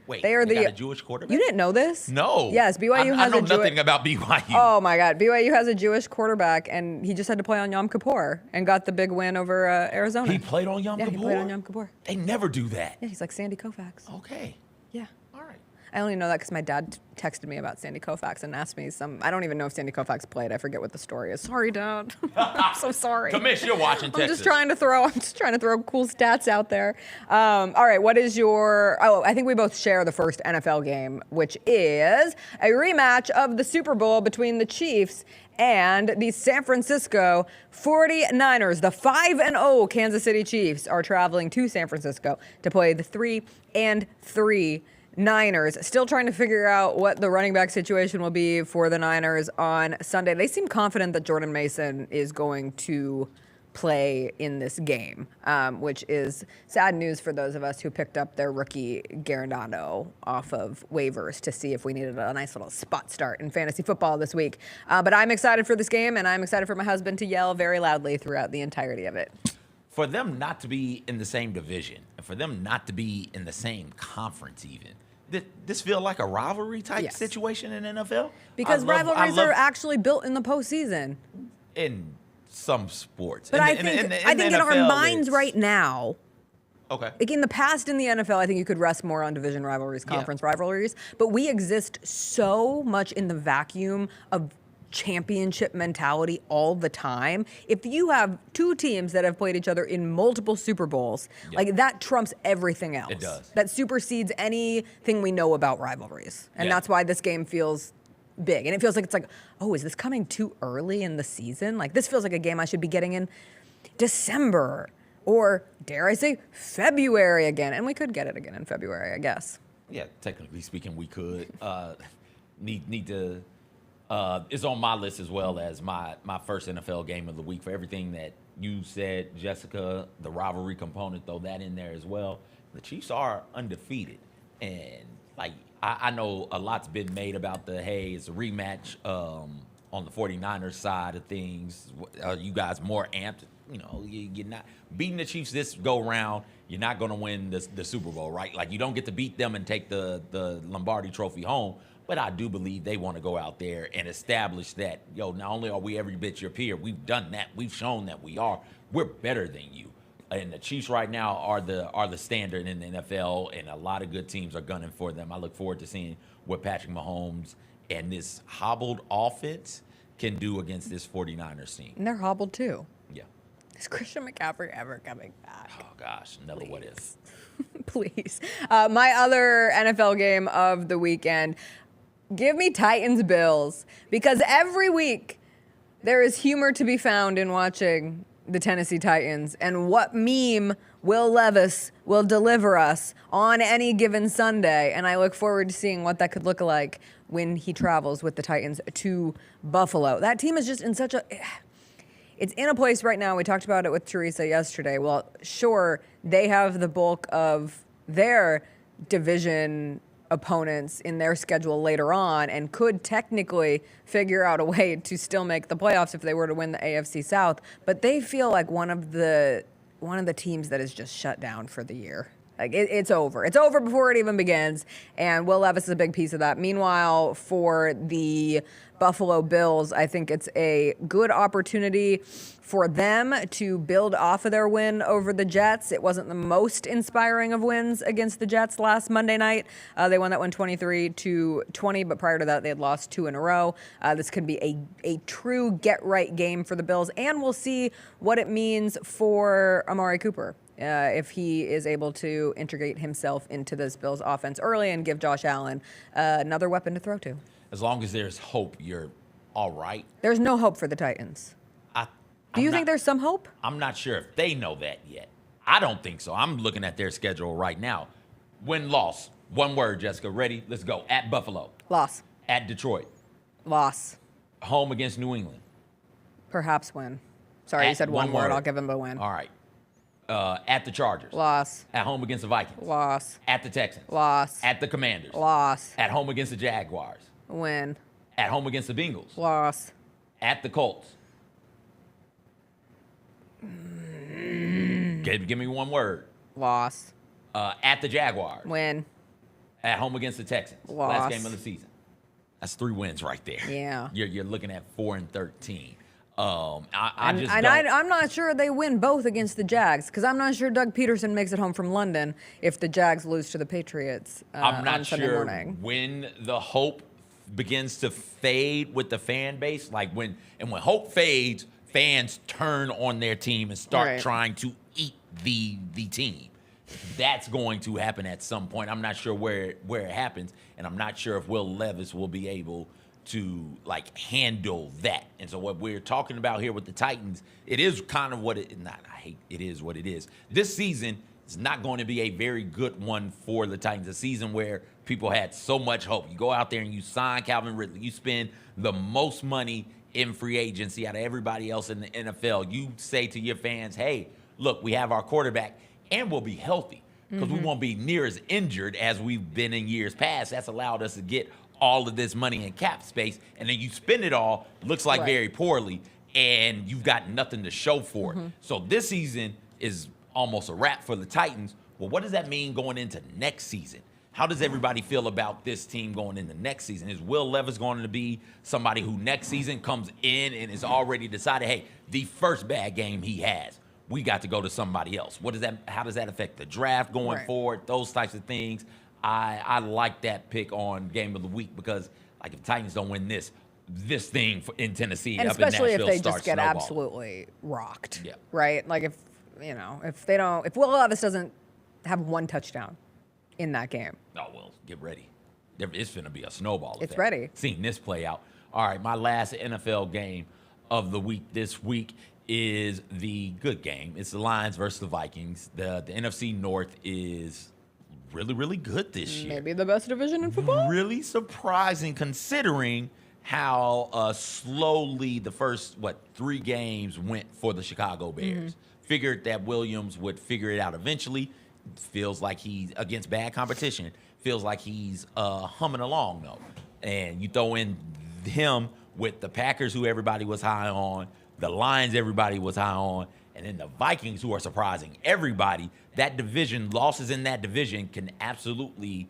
Wait,
they are
got a Jewish quarterback?
You didn't know this?
No.
Yes, BYU
I
has
know
a Jewish.
nothing about BYU.
Oh my God, BYU has a Jewish quarterback, and he just had to play on Yom Kippur and got the big win over Arizona.
He played on Yom Kippur?
Yeah, he played on Yom Kippur.
They never do that.
Yeah, he's like Sandy Koufax.
Okay.
Yeah.
All right.
I only know that because my dad texted me about Sandy Koufax and asked me I don't even know if Sandy Koufax played. I forget what the story is. Sorry, Dad. I'm so sorry.
Commish, you're watching Texas.
I'm just trying to throw cool stats out there. All right, what is your? Oh, I think we both share the first NFL game, which is a rematch of the Super Bowl between the Chiefs and the San Francisco 49ers. The 5-0 Kansas City Chiefs are traveling to San Francisco to play the 3-3 Niners. Still trying to figure out what the running back situation will be for the Niners on Sunday. They seem confident that Jordan Mason is going to play in this game, which is sad news for those of us who picked up their rookie Garandano off of waivers to see if we needed a nice little spot start in fantasy football this week. But I'm excited for this game, and I'm excited for my husband to yell very loudly throughout the entirety of it.
For them not to be in the same division, and for them not to be in the same conference even, this feel like a rivalry type situation in NFL?
Because rivalries are actually built in the postseason.
In some sports.
But I think in our minds right now,
okay.
Like in the past in the NFL, I think you could rest more on division rivalries, conference rivalries, but we exist so much in the vacuum of championship mentality all the time. If you have two teams that have played each other in multiple Super Bowls, like that trumps everything else.
It does.
That supersedes anything we know about rivalries. And that's why this game feels big. And it feels like oh, is this coming too early in the season? Like this feels like a game I should be getting in December or, dare I say, February again. And we could get it again in February, I guess.
Yeah, technically speaking, we could. Need to. It's on my list as well as my first NFL game of the week. For everything that you said, Jessica, the rivalry component, throw that in there as well. The Chiefs are undefeated. And, I know a lot's been made about it's a rematch on the 49ers side of things. Are you guys more amped? You know, you're not beating the Chiefs this go round. You're not going to win the Super Bowl, right? Like, you don't get to beat them and take the Lombardi Trophy home. But I do believe they want to go out there and establish that, not only are we every bit your peer, we've done that. We've shown that we're better than you. And the Chiefs right now are the standard in the NFL, and a lot of good teams are gunning for them. I look forward to seeing what Patrick Mahomes and this hobbled offense can do against this 49ers team.
And they're hobbled too.
Yeah.
Is Christian McCaffrey ever coming back?
Oh, gosh. Another what if.
Please. My other NFL game of the weekend, give me Titans-Bills, because every week there is humor to be found in watching the Tennessee Titans, and what meme Will Levis will deliver us on any given Sunday. And I look forward to seeing what that could look like when he travels with the Titans to Buffalo. That team is just in such a... It's in a place right now, we talked about it with Teresa yesterday. Well, sure, they have the bulk of their division opponents in their schedule later on and could technically figure out a way to still make the playoffs if they were to win the AFC South, but they feel like one of the teams that is just shut down for the year. Like it's over. It's over before it even begins, and Will Levis is a big piece of that. Meanwhile, for the Buffalo Bills, I think it's a good opportunity for them to build off of their win over the Jets. It wasn't the most inspiring of wins against the Jets last Monday night. They won that one 23-20, but prior to that, they had lost 2 in a row. This could be a true get-right game for the Bills, and we'll see what it means for Amari Cooper. If he is able to integrate himself into this Bills offense early and give Josh Allen another weapon to throw to.
As long as there's hope, you're all right.
There's no hope for the Titans. Do you think there's some hope?
I'm not sure if they know that yet. I don't think so. I'm looking at their schedule right now. Win-loss. One word, Jessica. Ready? Let's go. At Buffalo.
Loss.
At Detroit.
Loss.
Home against New England.
Perhaps win. Sorry, you said one word. I'll give him a win.
All right. At the Chargers.
Loss.
At home against the Vikings.
Loss.
At the Texans.
Loss.
At the Commanders.
Loss.
At home against the Jaguars.
Win.
At home against the Bengals.
Loss.
At the Colts. Give me one word.
Loss.
At the Jaguars.
Win.
At home against the Texans.
Loss.
Last game of the season. That's 3 wins right there.
Yeah.
You're looking at 4-13.
I'm not sure they win both against the Jags because I'm not sure Doug Peterson makes it home from London if the Jags lose to the Patriots
I'm not
on Sunday
sure
morning.
when the hope begins to fade with the fan base. Like when hope fades, fans turn on their team and start trying to eat the team. That's going to happen at some point. I'm not sure where it happens, and I'm not sure if Will Levis will be able to like handle that. And so what we're talking about here with the Titans, it is kind of what it is what it is. This season is not going to be a very good one for the Titans. A season where people had so much hope. You go out there and you sign Calvin Ridley. You spend the most money in free agency out of everybody else in the NFL. You say to your fans, hey, look, we have our quarterback and we'll be healthy because we won't be near as injured as we've been in years past. That's allowed us to get all of this money in cap space, and then you spend it all, looks like very poorly, and you've got nothing to show for it. So this season is almost a wrap for the Titans. Well, what does that mean going into next season? How does everybody feel about this team going into next season? Is Will Levis going to be somebody who next season comes in and is already decided, hey, the first bad game he has, we got to go to somebody else? How does that affect the draft going forward? Those types of things. I like that pick on Game of the Week because, like, if the Titans don't win this thing in Tennessee,
and
up in Nashville,
especially if they just get
snowballing.
absolutely rocked, right? Like if Will Levis doesn't have one touchdown in that game.
Oh well, get ready. It's going to be a snowball effect.
It's ready.
Seeing this play out. All right, my last NFL game of the week this week is the good game. It's the Lions versus the Vikings. The NFC North is really, really good this year.
Maybe the best division in football.
Really surprising considering how slowly the first, 3 games went for the Chicago Bears. Figured that Williams would figure it out eventually. Feels like he's against bad competition. Feels like he's humming along, though. And you throw in him with the Packers, who everybody was high on, the Lions everybody was high on, and then the Vikings, who are surprising everybody. That division, losses in that division can absolutely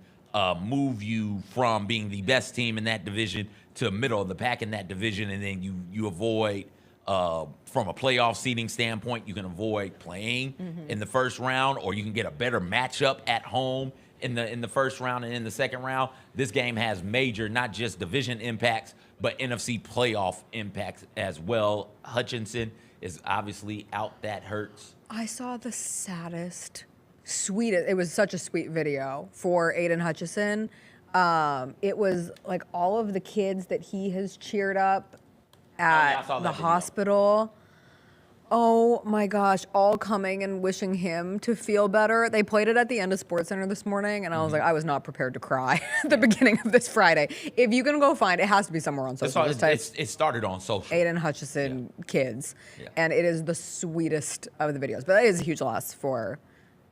move you from being the best team in that division to middle of the pack in that division, and then you avoid, from a playoff seeding standpoint, you can avoid playing in the first round, or you can get a better matchup at home in the first round and in the second round. This game has major, not just division impacts, but NFC playoff impacts as well. Hutchinson is obviously out. That hurts.
I saw the saddest, sweetest. It was such a sweet video for Aiden Hutchinson. It was like all of the kids that he has cheered up at the hospital. Oh my gosh, all coming and wishing him to feel better. They played it at the end of SportsCenter this morning, and I was like, I was not prepared to cry at the beginning of this Friday. If you can go find it, it has to be somewhere on social.
It started on social.
Aiden Hutchinson kids, and it is the sweetest of the videos. But that is a huge loss for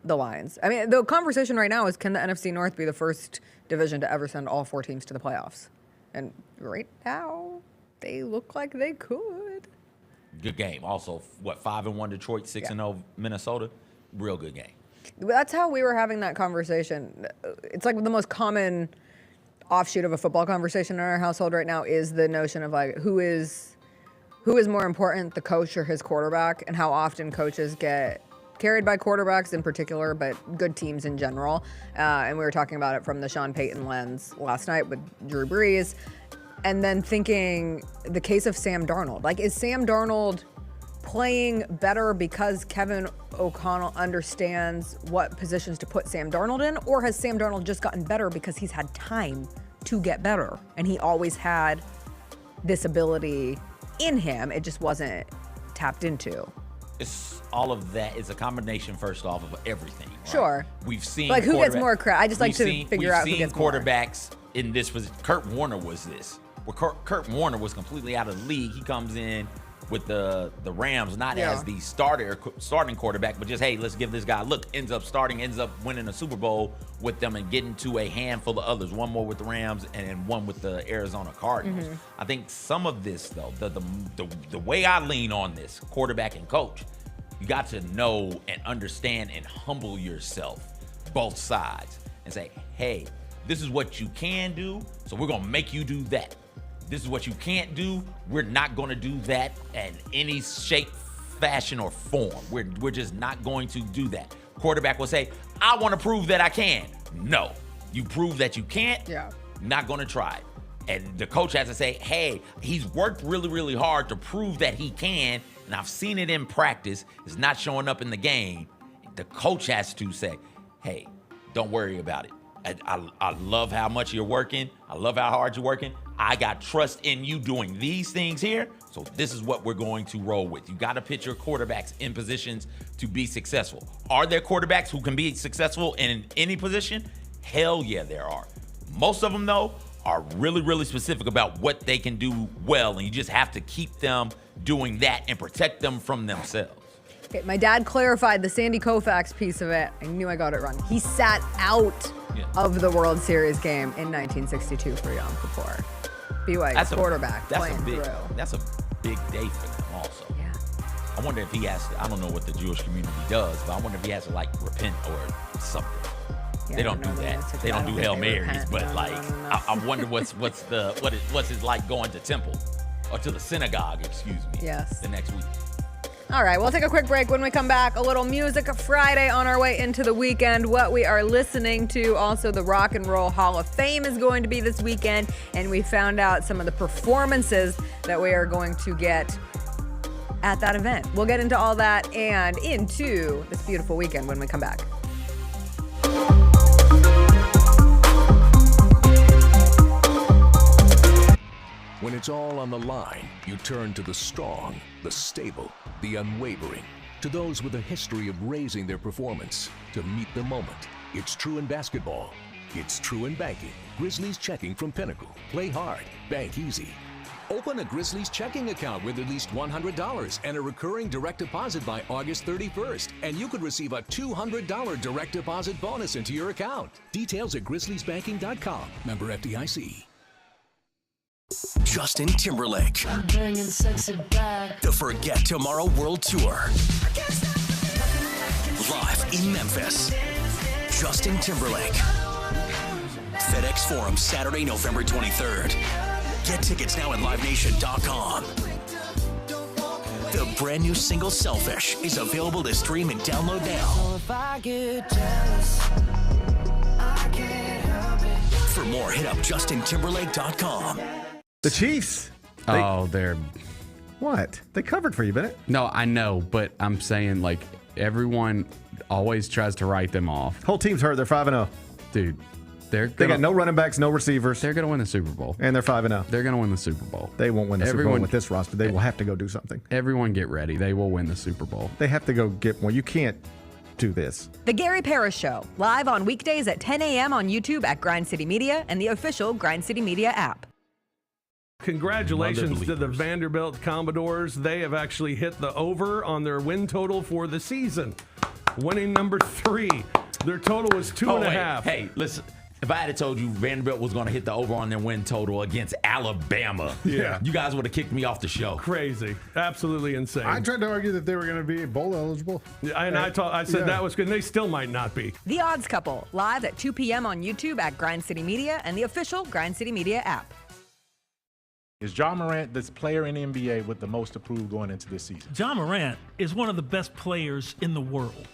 the Lions. I mean, the conversation right now is, can the NFC North be the first division to ever send all 4 teams to the playoffs? And right now, they look like they could.
Good game. Also, 5-1 Detroit, 6-0 Minnesota. Real good game.
That's how we were having that conversation. It's like the most common offshoot of a football conversation in our household right now is the notion of like who is more important, the coach or his quarterback, and how often coaches get carried by quarterbacks in particular, but good teams in general. And we were talking about it from the Sean Peyton lens last night with Drew Brees. And then thinking the case of Sam Darnold. Like, is Sam Darnold playing better because Kevin O'Connell understands what positions to put Sam Darnold in? Or has Sam Darnold just gotten better because he's had time to get better? And he always had this ability in him. It just wasn't tapped into.
It's all of that is a combination, first off, of everything. Right?
Sure.
We've seen
like who gets more credit. I just like to figure out who gets more.
Quarterbacks in this was Kurt Warner was this. Where Kurt Warner was completely out of the league. He comes in with the Rams, not as the starting quarterback, but just, hey, let's give this guy a look. Ends up starting, ends up winning a Super Bowl with them and getting to a handful of others. One more with the Rams and one with the Arizona Cardinals. I think some of this, though, the way I lean on this, quarterback and coach, you got to know and understand and humble yourself, both sides, and say, hey, this is what you can do, so we're going to make you do that. this is what you can't do. We're not going to do that in any shape, fashion, or form. We're just not going to do that. Quarterback will say, I want to prove that I can. No, you prove that you can't.
Yeah.
Not going to try it. And the coach has to say, hey, he's worked really, really hard to prove that he can, and I've seen it in practice. It's not showing up in the game. The coach has to say, hey, don't worry about it. I love how much you're working. I love how hard you're working. I got trust in you doing these things here, so this is what we're going to roll with. You got to put your quarterbacks in positions to be successful. Are there quarterbacks who can be successful in any position? Hell yeah, there are. Most of them, though, are really, really specific about what they can do well, and you just have to keep them doing that and protect them from themselves.
Okay, my dad clarified the Sandy Koufax piece of it. I knew I got it wrong. He sat out of the World Series game in 1962 for Yom Kippur. BYU quarterback playing through.
That's a big day for them also. Yeah. I wonder if he has to, I don't know what the Jewish community does, but I wonder if he has to like repent or something.
Yeah,
they don't do that. They don't do Hail Marys, but like I wonder what's it like going to temple or to the synagogue, excuse me.
Yes.
The next week.
All right, we'll take a quick break. When we come back, a little Music Friday on our way into the weekend, what we are listening to. Also, the Rock and Roll Hall of Fame is going to be this weekend, and we found out some of the performances that we are going to get at that event. We'll get into all that and into this beautiful weekend when we come back.
When it's all on the line, you turn to the strong, the stable, the unwavering, to those with a history of raising their performance to meet the moment. It's true in basketball. It's true in banking. Grizzlies checking from Pinnacle. Play hard. Bank easy. Open a Grizzlies checking account with at least $100 and a recurring direct deposit by August 31st, and you could receive a $200 direct deposit bonus into your account. Details at grizzliesbanking.com. Member FDIC.
Justin Timberlake. I'm bringing sexy back. The Forget Tomorrow World Tour. Live in Memphis. Justin Timberlake. FedEx Forum, Saturday, November 23rd. Get tickets now at livenation.com. The brand new single Selfish is available to stream and download now. For more, hit up justintimberlake.com.
The Chiefs.
They're...
What? They covered for you, Bennett.
No, I know, but I'm saying, like, everyone always tries to write them off.
Whole team's hurt. They're 5-0.
Dude, they
got no running backs, no receivers.
They're going to win the Super Bowl.
And they're 5-0.
They're going to win the Super Bowl.
They won't win the Super Bowl with this roster. They will have to go do something.
Everyone get ready. They will win the Super Bowl.
They have to go get one. You can't do this.
The Gary Parrish Show, live on weekdays at 10 a.m. on YouTube at Grind City Media and the official Grind City Media app.
Congratulations to the Vanderbilt Commodores. They have actually hit the over on their win total for the season. Winning number 3. Their total was 2.5.
Hey, listen. If I had told you Vanderbilt was going to hit the over on their win total against Alabama, you guys would have kicked me off the show.
Crazy. Absolutely insane.
I tried to argue that they were going to be bowl eligible.
And I said that was good. And they still might not be.
The Odds Couple, live at 2 p.m. on YouTube at Grind City Media and the official Grind City Media app.
Is John Morant the player in the NBA with the most approved going into this season?
John Morant is one of the best players in the world.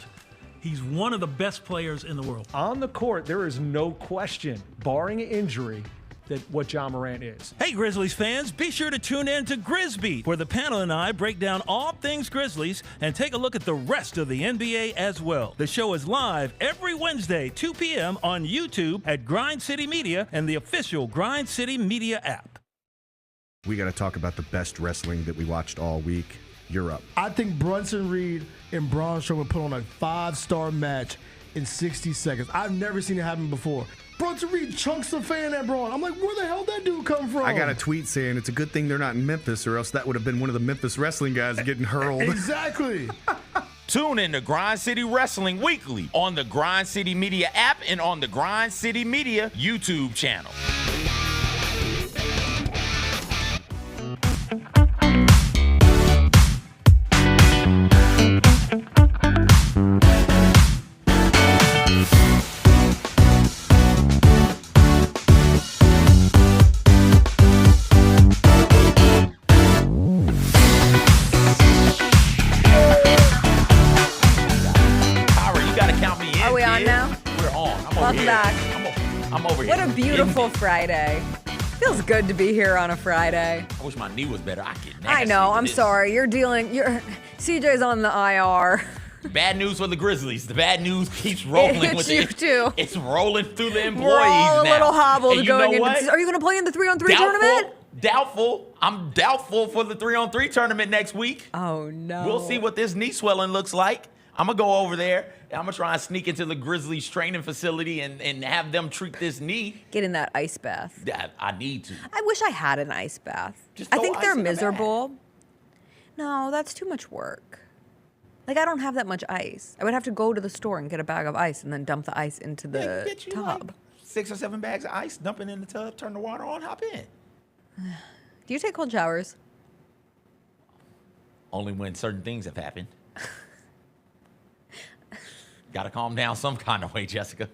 He's one of the best players in the world.
On the court, there is no question, barring injury, that what John Morant is.
Hey, Grizzlies fans, be sure to tune in to Grizz, where the panel and I break down all things Grizzlies and take a look at the rest of the NBA as well. The show is live every Wednesday, 2 p.m. on YouTube at Grind City Media and the official Grind City Media app.
We got to talk about the best wrestling that we watched all week. You're up.
I think Brunson Reed and Braun Strowman put on a 5-star match in 60 seconds. I've never seen it happen before. Brunson Reed chunks the fan at Braun. I'm like, where the hell did that dude come from?
I got a tweet saying it's a good thing they're not in Memphis, or else that would have been one of the Memphis wrestling guys getting hurled.
Exactly.
Tune in to Grind City Wrestling weekly on the Grind City Media app and on the Grind City Media YouTube channel.
Welcome back.
I'm over here.
What a beautiful Friday. Feels good to be here on a Friday.
I wish my knee was better. I get nasty.
I know.
with
I'm
this.
sorry. CJ's on the IR.
Bad news for the Grizzlies. The bad news keeps rolling.
It hits you too.
It's rolling through the employees
We're all a
now.
little hobbled
And you
going
know
into.
what?
Are you going to play in the 3-on-3 tournament?
Doubtful. I'm doubtful for the 3-on-3 tournament next week.
Oh no.
We'll see what this knee swelling looks like. I'm gonna go over there. And I'm gonna try and sneak into the Grizzlies training facility and have them treat this knee.
Get in that ice bath.
I need to.
I wish I had an ice bath.
Just
I
throw
think
ice
they're
in the bath.
miserable. No, that's too much work. Like, I don't have that much ice. I would have to go to the store and get a bag of ice and then dump the ice into the
Get you
tub.
like 6 or 7 bags of ice, dump it in the tub, turn the water on, hop in.
Do you take cold showers?
Only when certain things have happened. Gotta calm down some kind of way, Jessica.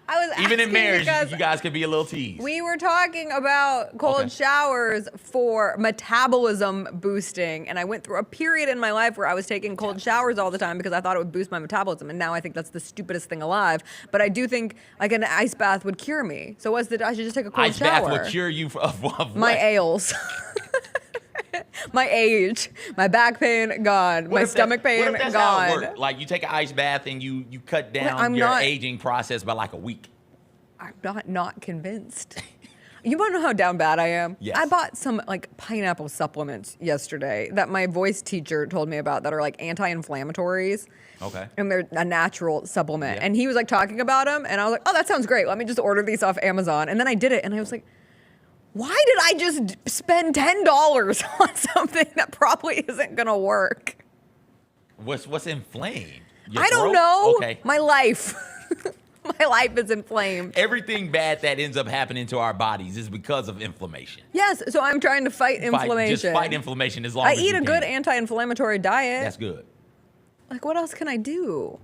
I was
Even in
asking
marriage,
because
you guys could be a little teased.
we were talking about cold showers for metabolism boosting, and I went through a period in my life where I was taking cold showers all the time because I thought it would boost my metabolism, and now I think that's the stupidest thing alive. But I do think like an ice bath would cure me. So I should just take a cold
Ice
shower.
bath would cure you of
My
what?
ails. My age, my back pain gone, my stomach pain
What if that's how it
gone.
works? Like you take an ice bath and you cut down
I'm
your
not-
aging process by like a week.
I'm not convinced. You want to know how down bad I am?
Yes.
I bought some like pineapple supplements yesterday that my voice teacher told me about that are like anti-inflammatories.
Okay.
And they're a natural supplement. And he was like talking about them, and I was like, oh, that sounds great. Let me just order these off Amazon. And then I did it, and I was like, why did I just spend $10 on something that probably isn't gonna work?
What's inflamed? Your
I don't
throat?
know.
Okay.
My life. My life is inflamed.
Everything bad that ends up happening to our bodies is because of inflammation.
Yes, so I'm trying to fight inflammation.
Just fight inflammation as long
I
as you
eat a
can.
good anti-inflammatory diet.
That's good.
Like, what else can I do?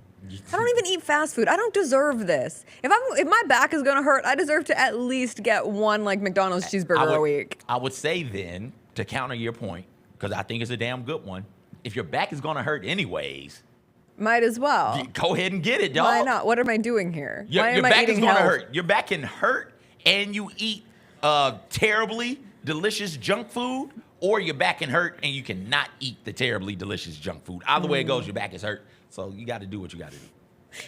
I don't even eat fast food. I don't deserve this. If my back is gonna hurt, I deserve to at least get one like McDonald's cheeseburger a week.
I would say then, to counter your point, because I think it's a damn good one, if your back is gonna hurt anyways,
Might as well.
go ahead and get it, dog.
Why not? What am I doing here?
Your,
Why
your
am I
back is
eating
gonna
health?
hurt. Your back can hurt, and you eat terribly delicious junk food, or your back can hurt and you cannot eat the terribly delicious junk food. Either way it goes, your back is hurt. So you got to do what you got to do.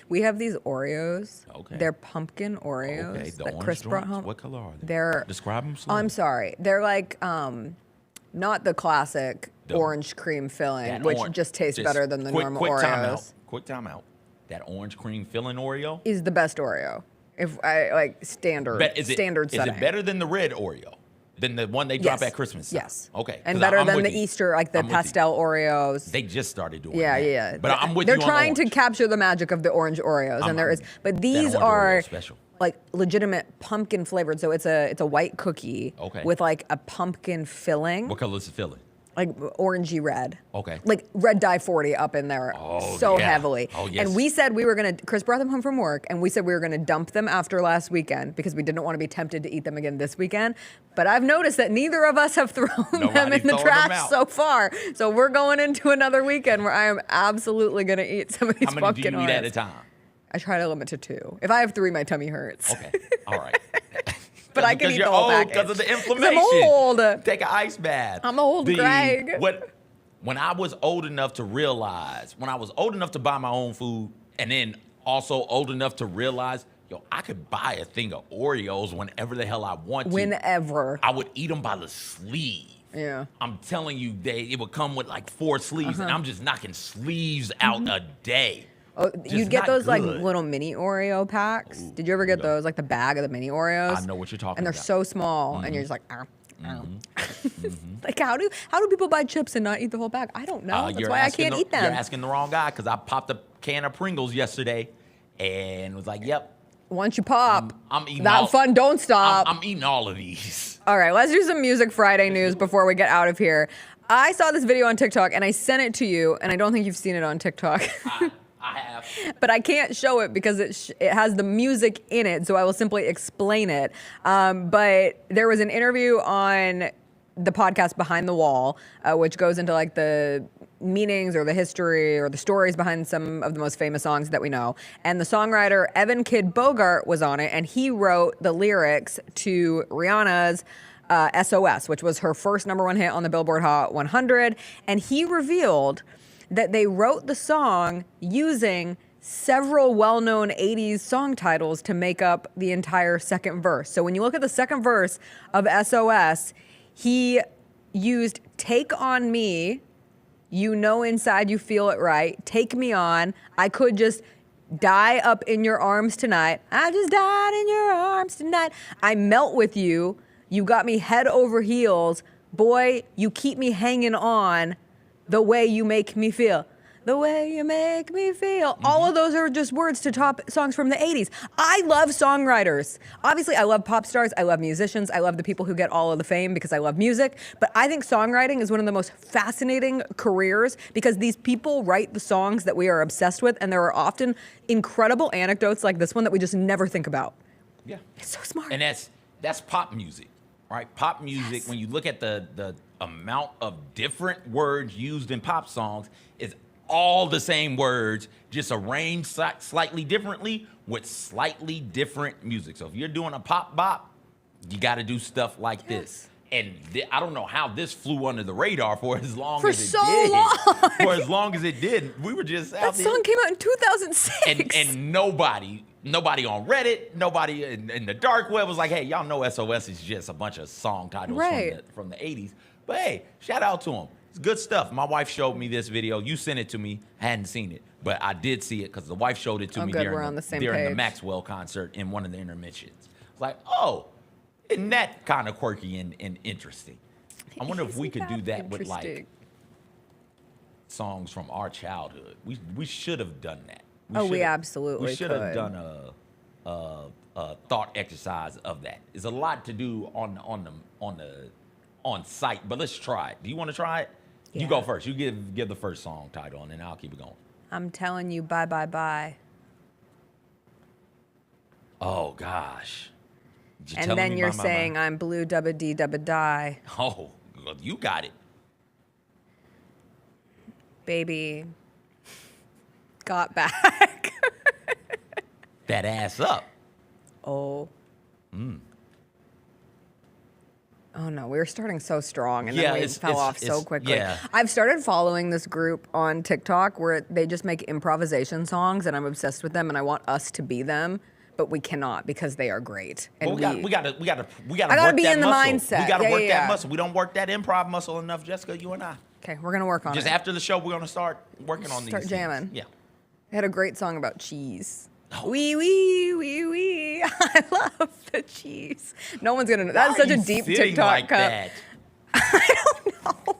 We have these Oreos.
Okay.
They're pumpkin Oreos
Okay, the
that
orange
Chris brought
joints?
home.
What color are they?
They're
Describe them
Oh,
slowly.
I'm sorry. They're like not the classic orange cream filling,
That
which
orange-
just tastes better than the normal
quick
Oreos.
Timeout. Quick timeout. That orange cream filling Oreo.
Is the best Oreo. If I like standard standard
is
setting.
it better than the red Oreo? Than the one they drop
Yes.
at Christmas?
Yes.
Okay.
And
'cause
better
I'm
than
with
the
you.
Easter, like the
I'm with you.
pastel Oreos.
They just started doing
Yeah,
that.
yeah.
But I'm with
They're
you on
trying to
orange.
capture the magic of the orange Oreos, and there is. But these
orange Oreo
are
is special.
like legitimate pumpkin flavored. So it's a white cookie
Okay.
with like a pumpkin filling,
What color is the filling?
like orangey red.
Okay.
Like red dye 40 up in there so
yeah.
heavily.
Oh, yes.
And we said we were gonna. Chris brought them home from work, and we said we were gonna dump them after last weekend because we didn't want to be tempted to eat them again this weekend. But I've noticed that neither of us have thrown them
Nobody
in the
throwing them
trash
out.
so far. So we're going into another weekend where I am absolutely gonna eat some of these
How many do
pumpkin
you eat at a
Oreos.
time?
I try to limit to 2. If I have 3, my tummy hurts.
Okay. All right.
But I can eat
you're
the whole
old
package.
because of the
'Cause
inflammation.
I'm old.
Take an ice bath.
I'm old, Greg.
When I was old enough to realize, when I was old enough to buy my own food, and then also old enough to realize, I could buy a thing of Oreos whenever the hell I want to.
Whenever.
I would eat them by the sleeve.
Yeah.
I'm telling you, it would come with like 4 sleeves, and
Uh-huh.
I'm just knocking sleeves out a day.
Oh,
Just
you'd get
not
those like
good.
little mini Oreo packs. Did you ever get those? Like the bag of the mini Oreos?
I know what you're talking
And they're
about.
so small, and you're just like, like how do people buy chips and not eat the whole bag? I don't know. That's
You're
why I
asking
can't
the-
eat them.
You're asking the wrong guy because I popped a can of Pringles yesterday and was like, yep.
Once you pop,
I'm eating
that
all-
fun don't stop.
I'm eating all of these.
All right, let's do some Music Friday news before we get out of here. I saw this video on TikTok and I sent it to you, and I don't think you've seen it on TikTok.
I have.
But I can't show it because it has the music in it, so I will simply explain it. But there was an interview on the podcast Behind the Wall, which goes into like the meanings or the history or the stories behind some of the most famous songs that we know. And the songwriter Evan Kidd Bogart was on it, and he wrote the lyrics to Rihanna's SOS, which was her first #1 hit on the Billboard Hot 100. And he revealed that they wrote the song using several well-known 80s song titles to make up the entire second verse. So when you look at the second verse of SOS, he used Take On Me, You Know Inside You Feel It Right, Take Me On, I Could Just Die Up In Your Arms Tonight, I Just Died In Your Arms Tonight, I Melt With You, You Got Me Head Over Heels, Boy, You Keep Me Hanging On, The Way You Make Me Feel. The way you make me feel. All of those are just words to top songs from the 80s. I love songwriters. Obviously, I love pop stars. I love musicians. I love the people who get all of the fame because I love music. But I think songwriting is one of the most fascinating careers because these people write the songs that we are obsessed with, and there are often incredible anecdotes like this one that we just never think about.
Yeah.
It's so smart.
And that's pop music, right? Pop music, when you look at the amount of different words used in pop songs, is all the same words, just arranged slightly differently with slightly different music. So if you're doing a pop bop, you got to do stuff like this. And I don't know how this flew under the radar for as long as it did. For as long as it did. We were just out there.
That song came out in 2006.
And nobody on Reddit, nobody in the dark web was like, hey, y'all know SOS is just a bunch of song titles from the 80s. But hey, shout out to them. It's good stuff. My wife showed me this video. You sent it to me. I hadn't seen it, but I did see it because the wife showed it to me during the Maxwell concert in one of the intermissions. It's like, oh, isn't that kind of quirky and interesting? I wonder if we could do that with like songs from our childhood. We should have done that.
We absolutely
We should have done a thought exercise of that. There's a lot to do on site, but let's try it. Do you want to try it? Yeah. You go first. You give the first song title, and then I'll keep it going.
I'm telling you, bye, bye, bye.
Oh, gosh.
And then you're saying I'm blue, dubba dee, dubba die.
Oh, well, you got it.
Baby, got back.
That ass up.
Oh. Oh no, we were starting so strong and then we fell off so quickly.
Yeah.
I've started following this group on TikTok where they just make improvisation songs and I'm obsessed with them and I want us to be them, but we cannot because they are great. And
well, we gotta
I gotta be in the mindset.
We gotta work that muscle. We don't work that improv muscle enough, Jessica, you and I.
Okay, we're gonna work on it.
Just after the show, we're gonna start working on these.
Start jamming.
Yeah.
They had a great song about cheese. Wee, wee, wee, wee. I love the cheese. No one's going to know. That's such a deep TikTok
like
cut.
That?
I don't know.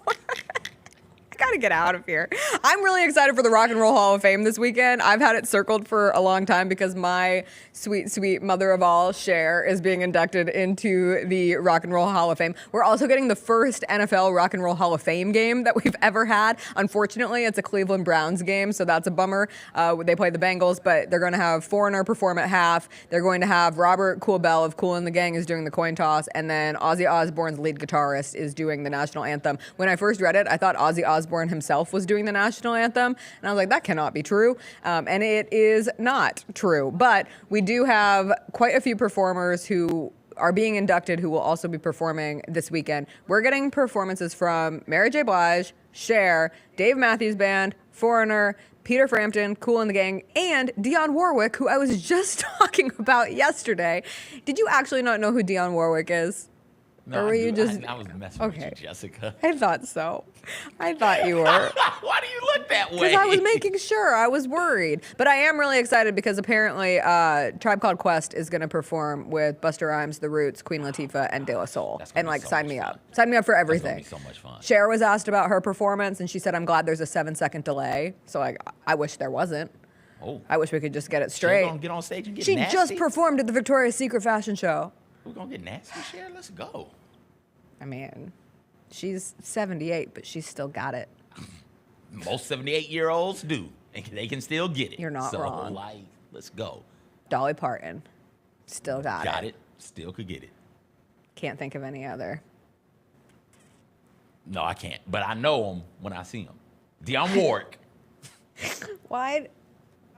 I got to get out of here. I'm really excited for the Rock and Roll Hall of Fame this weekend. I've had it circled for a long time because my sweet, sweet mother of all, Cher, is being inducted into the Rock and Roll Hall of Fame. We're also getting the first NFL Rock and Roll Hall of Fame game that we've ever had. Unfortunately, it's a Cleveland Browns game, so that's a bummer. They play the Bengals, but they're going to have Foreigner perform at half. They're going to have Robert Cool Bell of Kool and the Gang is doing the coin toss, and then Ozzy Osbourne's lead guitarist is doing the national anthem. When I first read it, I thought Ozzy Osbourne himself was doing the national anthem, and I was like, that cannot be true, and it is not true. But we do have quite a few performers who are being inducted who will also be performing this weekend. We're getting performances from Mary J. Blige, Cher, Dave Matthews Band, Foreigner, Peter Frampton, Kool and the Gang, and Dionne Warwick, who I was just talking about yesterday. Did you actually not know who Dionne Warwick is?
No,
or were you just?
I was messing with you, Jessica.
I thought so. I thought you were.
Why do you look that way?
Because I was making sure. I was worried. But I am really excited because apparently Tribe Called Quest is going to perform with Busta Rhymes, The Roots, Queen Latifah, and De La Soul. And like, sign me up. Sign me up for everything.
That's gonna be so much fun.
Cher was asked about her performance, and she said, I'm glad there's a 7-second delay. So I wish there wasn't.
Oh.
I wish we could just get it straight.
She's going to get on stage and get
nasty?
nasty?
She just performed at the Victoria's Secret fashion show.
We're going to get nasty, Cher? Let's go.
I mean, she's 78, but she's still got it.
Most 78-year-olds do. And they can still get it.
You're not wrong.
Like, let's go.
Dolly Parton, still got it.
Got it. Still could get it.
Can't think of any other.
No, I can't. But I know him when I see him. Dionne Warwick.
Why?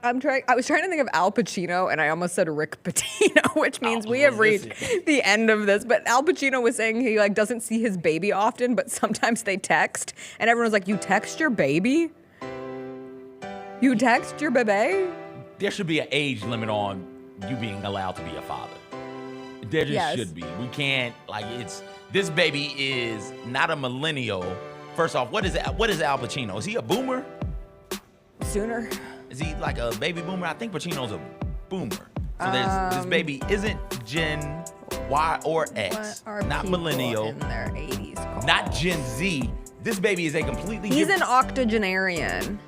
I was trying to think of Al Pacino, and I almost said Rick Pitino, which means we have reached the end of this. But Al Pacino was saying he like doesn't see his baby often, but sometimes they text, and everyone was like, "You text your baby? You text your baby?"
There should be an age limit on you being allowed to be a father. There just should be. We can't this baby is not a millennial. First off, what is Al Pacino? Is he a boomer?
Sooner.
Is he like a baby boomer? I think Pacino's a boomer. So this baby isn't Gen Y or X, not millennial,
in their 80s called?
not Gen Z. This baby is a completely
He's
different.
an octogenarian.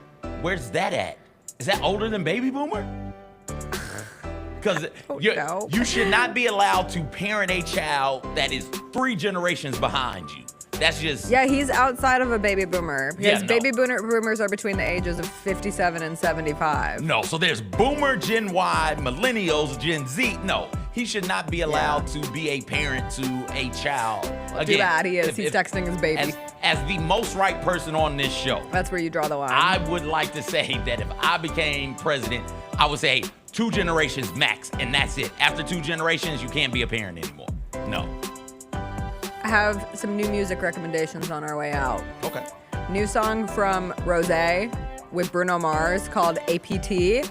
Where's that at? Is that older than baby boomer? Because you should not be allowed to parent a child that is 3 generations behind you. That's just...
Yeah, he's outside of a baby boomer. Because baby boomers are between the ages of 57 and 75.
No, so there's boomer, Gen Y, millennials, Gen Z. No, he should not be allowed to be a parent to a child.
Well, too bad he is. He's texting his baby.
As the most right person on this show.
That's where you draw the line.
I would like to say that if I became president, I would say 2 generations max, and that's it. After 2 generations, you can't be a parent anymore. No.
I have some new music recommendations on our way out.
Okay.
New song from Rosé with Bruno Mars called APT.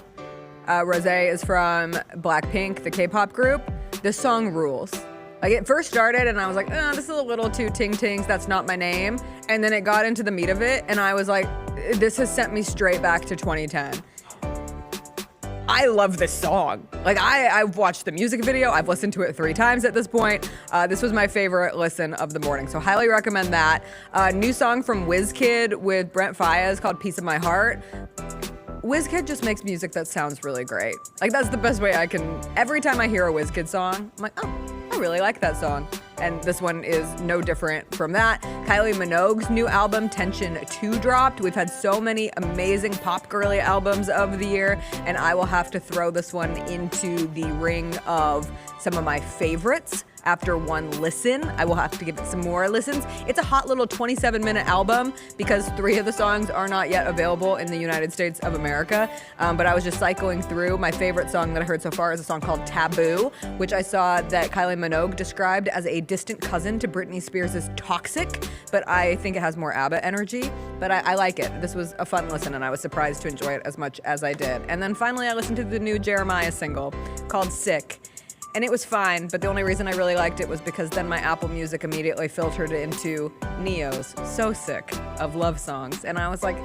Rosé is from Blackpink, the K-pop group. This song rules. Like, it first started and I was like, oh, this is a little too ting-tings, that's not my name. And then it got into the meat of it and I was like, this has sent me straight back to 2010. I love this song. Like, I've watched the music video. I've listened to it 3 times at this point. This was my favorite listen of the morning, so highly recommend that. New song from WizKid with Brent Faiyaz called Piece of My Heart. WizKid just makes music that sounds really great. Like, that's the best way I can... Every time I hear a WizKid song, I'm like, oh, I really like that song. And this one is no different from that. Kylie Minogue's new album, Tension 2, dropped. We've had so many amazing pop girly albums of the year, and I will have to throw this one into the ring of some of my favorites. After one listen, I will have to give it some more listens. It's a hot little 27-minute album because 3 of the songs are not yet available in the United States of America. But I was just cycling through. My favorite song that I heard so far is a song called Taboo, which I saw that Kylie Minogue described as a distant cousin to Britney Spears' Toxic, but I think it has more ABBA energy. But I like it. This was a fun listen, and I was surprised to enjoy it as much as I did. And then finally, I listened to the new Jeremiah single called Sick. And it was fine, but the only reason I really liked it was because then my Apple Music immediately filtered into Neo's So Sick of love songs. And I was like,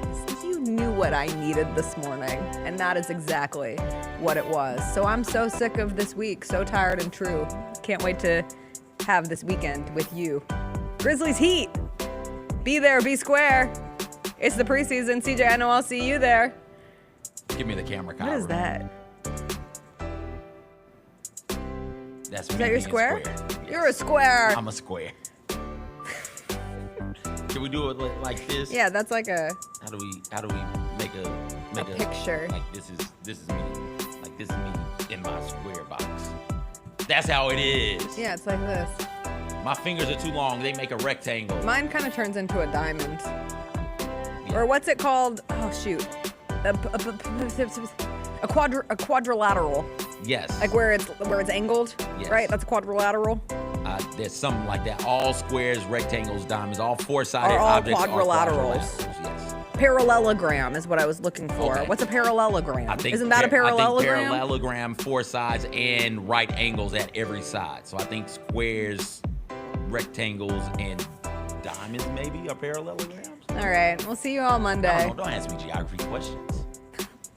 you knew what I needed this morning. And that is exactly what it was. So I'm so sick of this week, so tired and true. Can't wait to have this weekend with you. Grizzlies Heat. Be there, be square. It's the preseason. CJ, I know I'll see you there.
Give me the camera, Kyra.
What is that?
That's
Is that your square? Yes. You're a square.
I'm a square. Can we do it like this?
Yeah, that's like a.
How do we make a
picture?
Like this is me. Like this is me in my square box. That's how it is.
Yeah, it's like this.
My fingers are too long. They make a rectangle.
Mine kind of turns into a diamond. Yeah. Or what's it called? Oh shoot. A quadrilateral.
Yes.
Like where it's angled,
yes.
Right? That's a quadrilateral.
There's something like that. All squares, rectangles, diamonds, all 4-sided
all
objects
quadrilaterals.
Are quadrilaterals. Yes.
Parallelogram is what I was looking for.
Okay.
What's a parallelogram?
I think
Isn't that a parallelogram?
I think parallelogram, 4 sides and right angles at every side. So I think squares, rectangles, and diamonds maybe are parallelograms.
All right. We'll see you all Monday.
Don't ask me geography questions.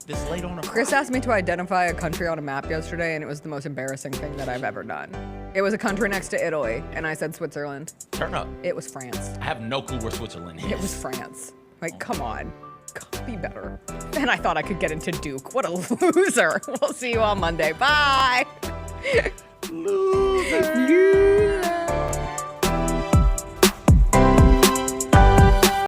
This late on a
Chris asked me to identify a country on a map yesterday, and it was the most embarrassing thing that I've ever done. It was a country next to Italy, and I said Switzerland.
Turn up.
It was France.
I have no clue where Switzerland is.
It was France. Like, come on. Be better. And I thought I could get into Duke. What a loser. We'll see you on Monday. Bye.
Loser.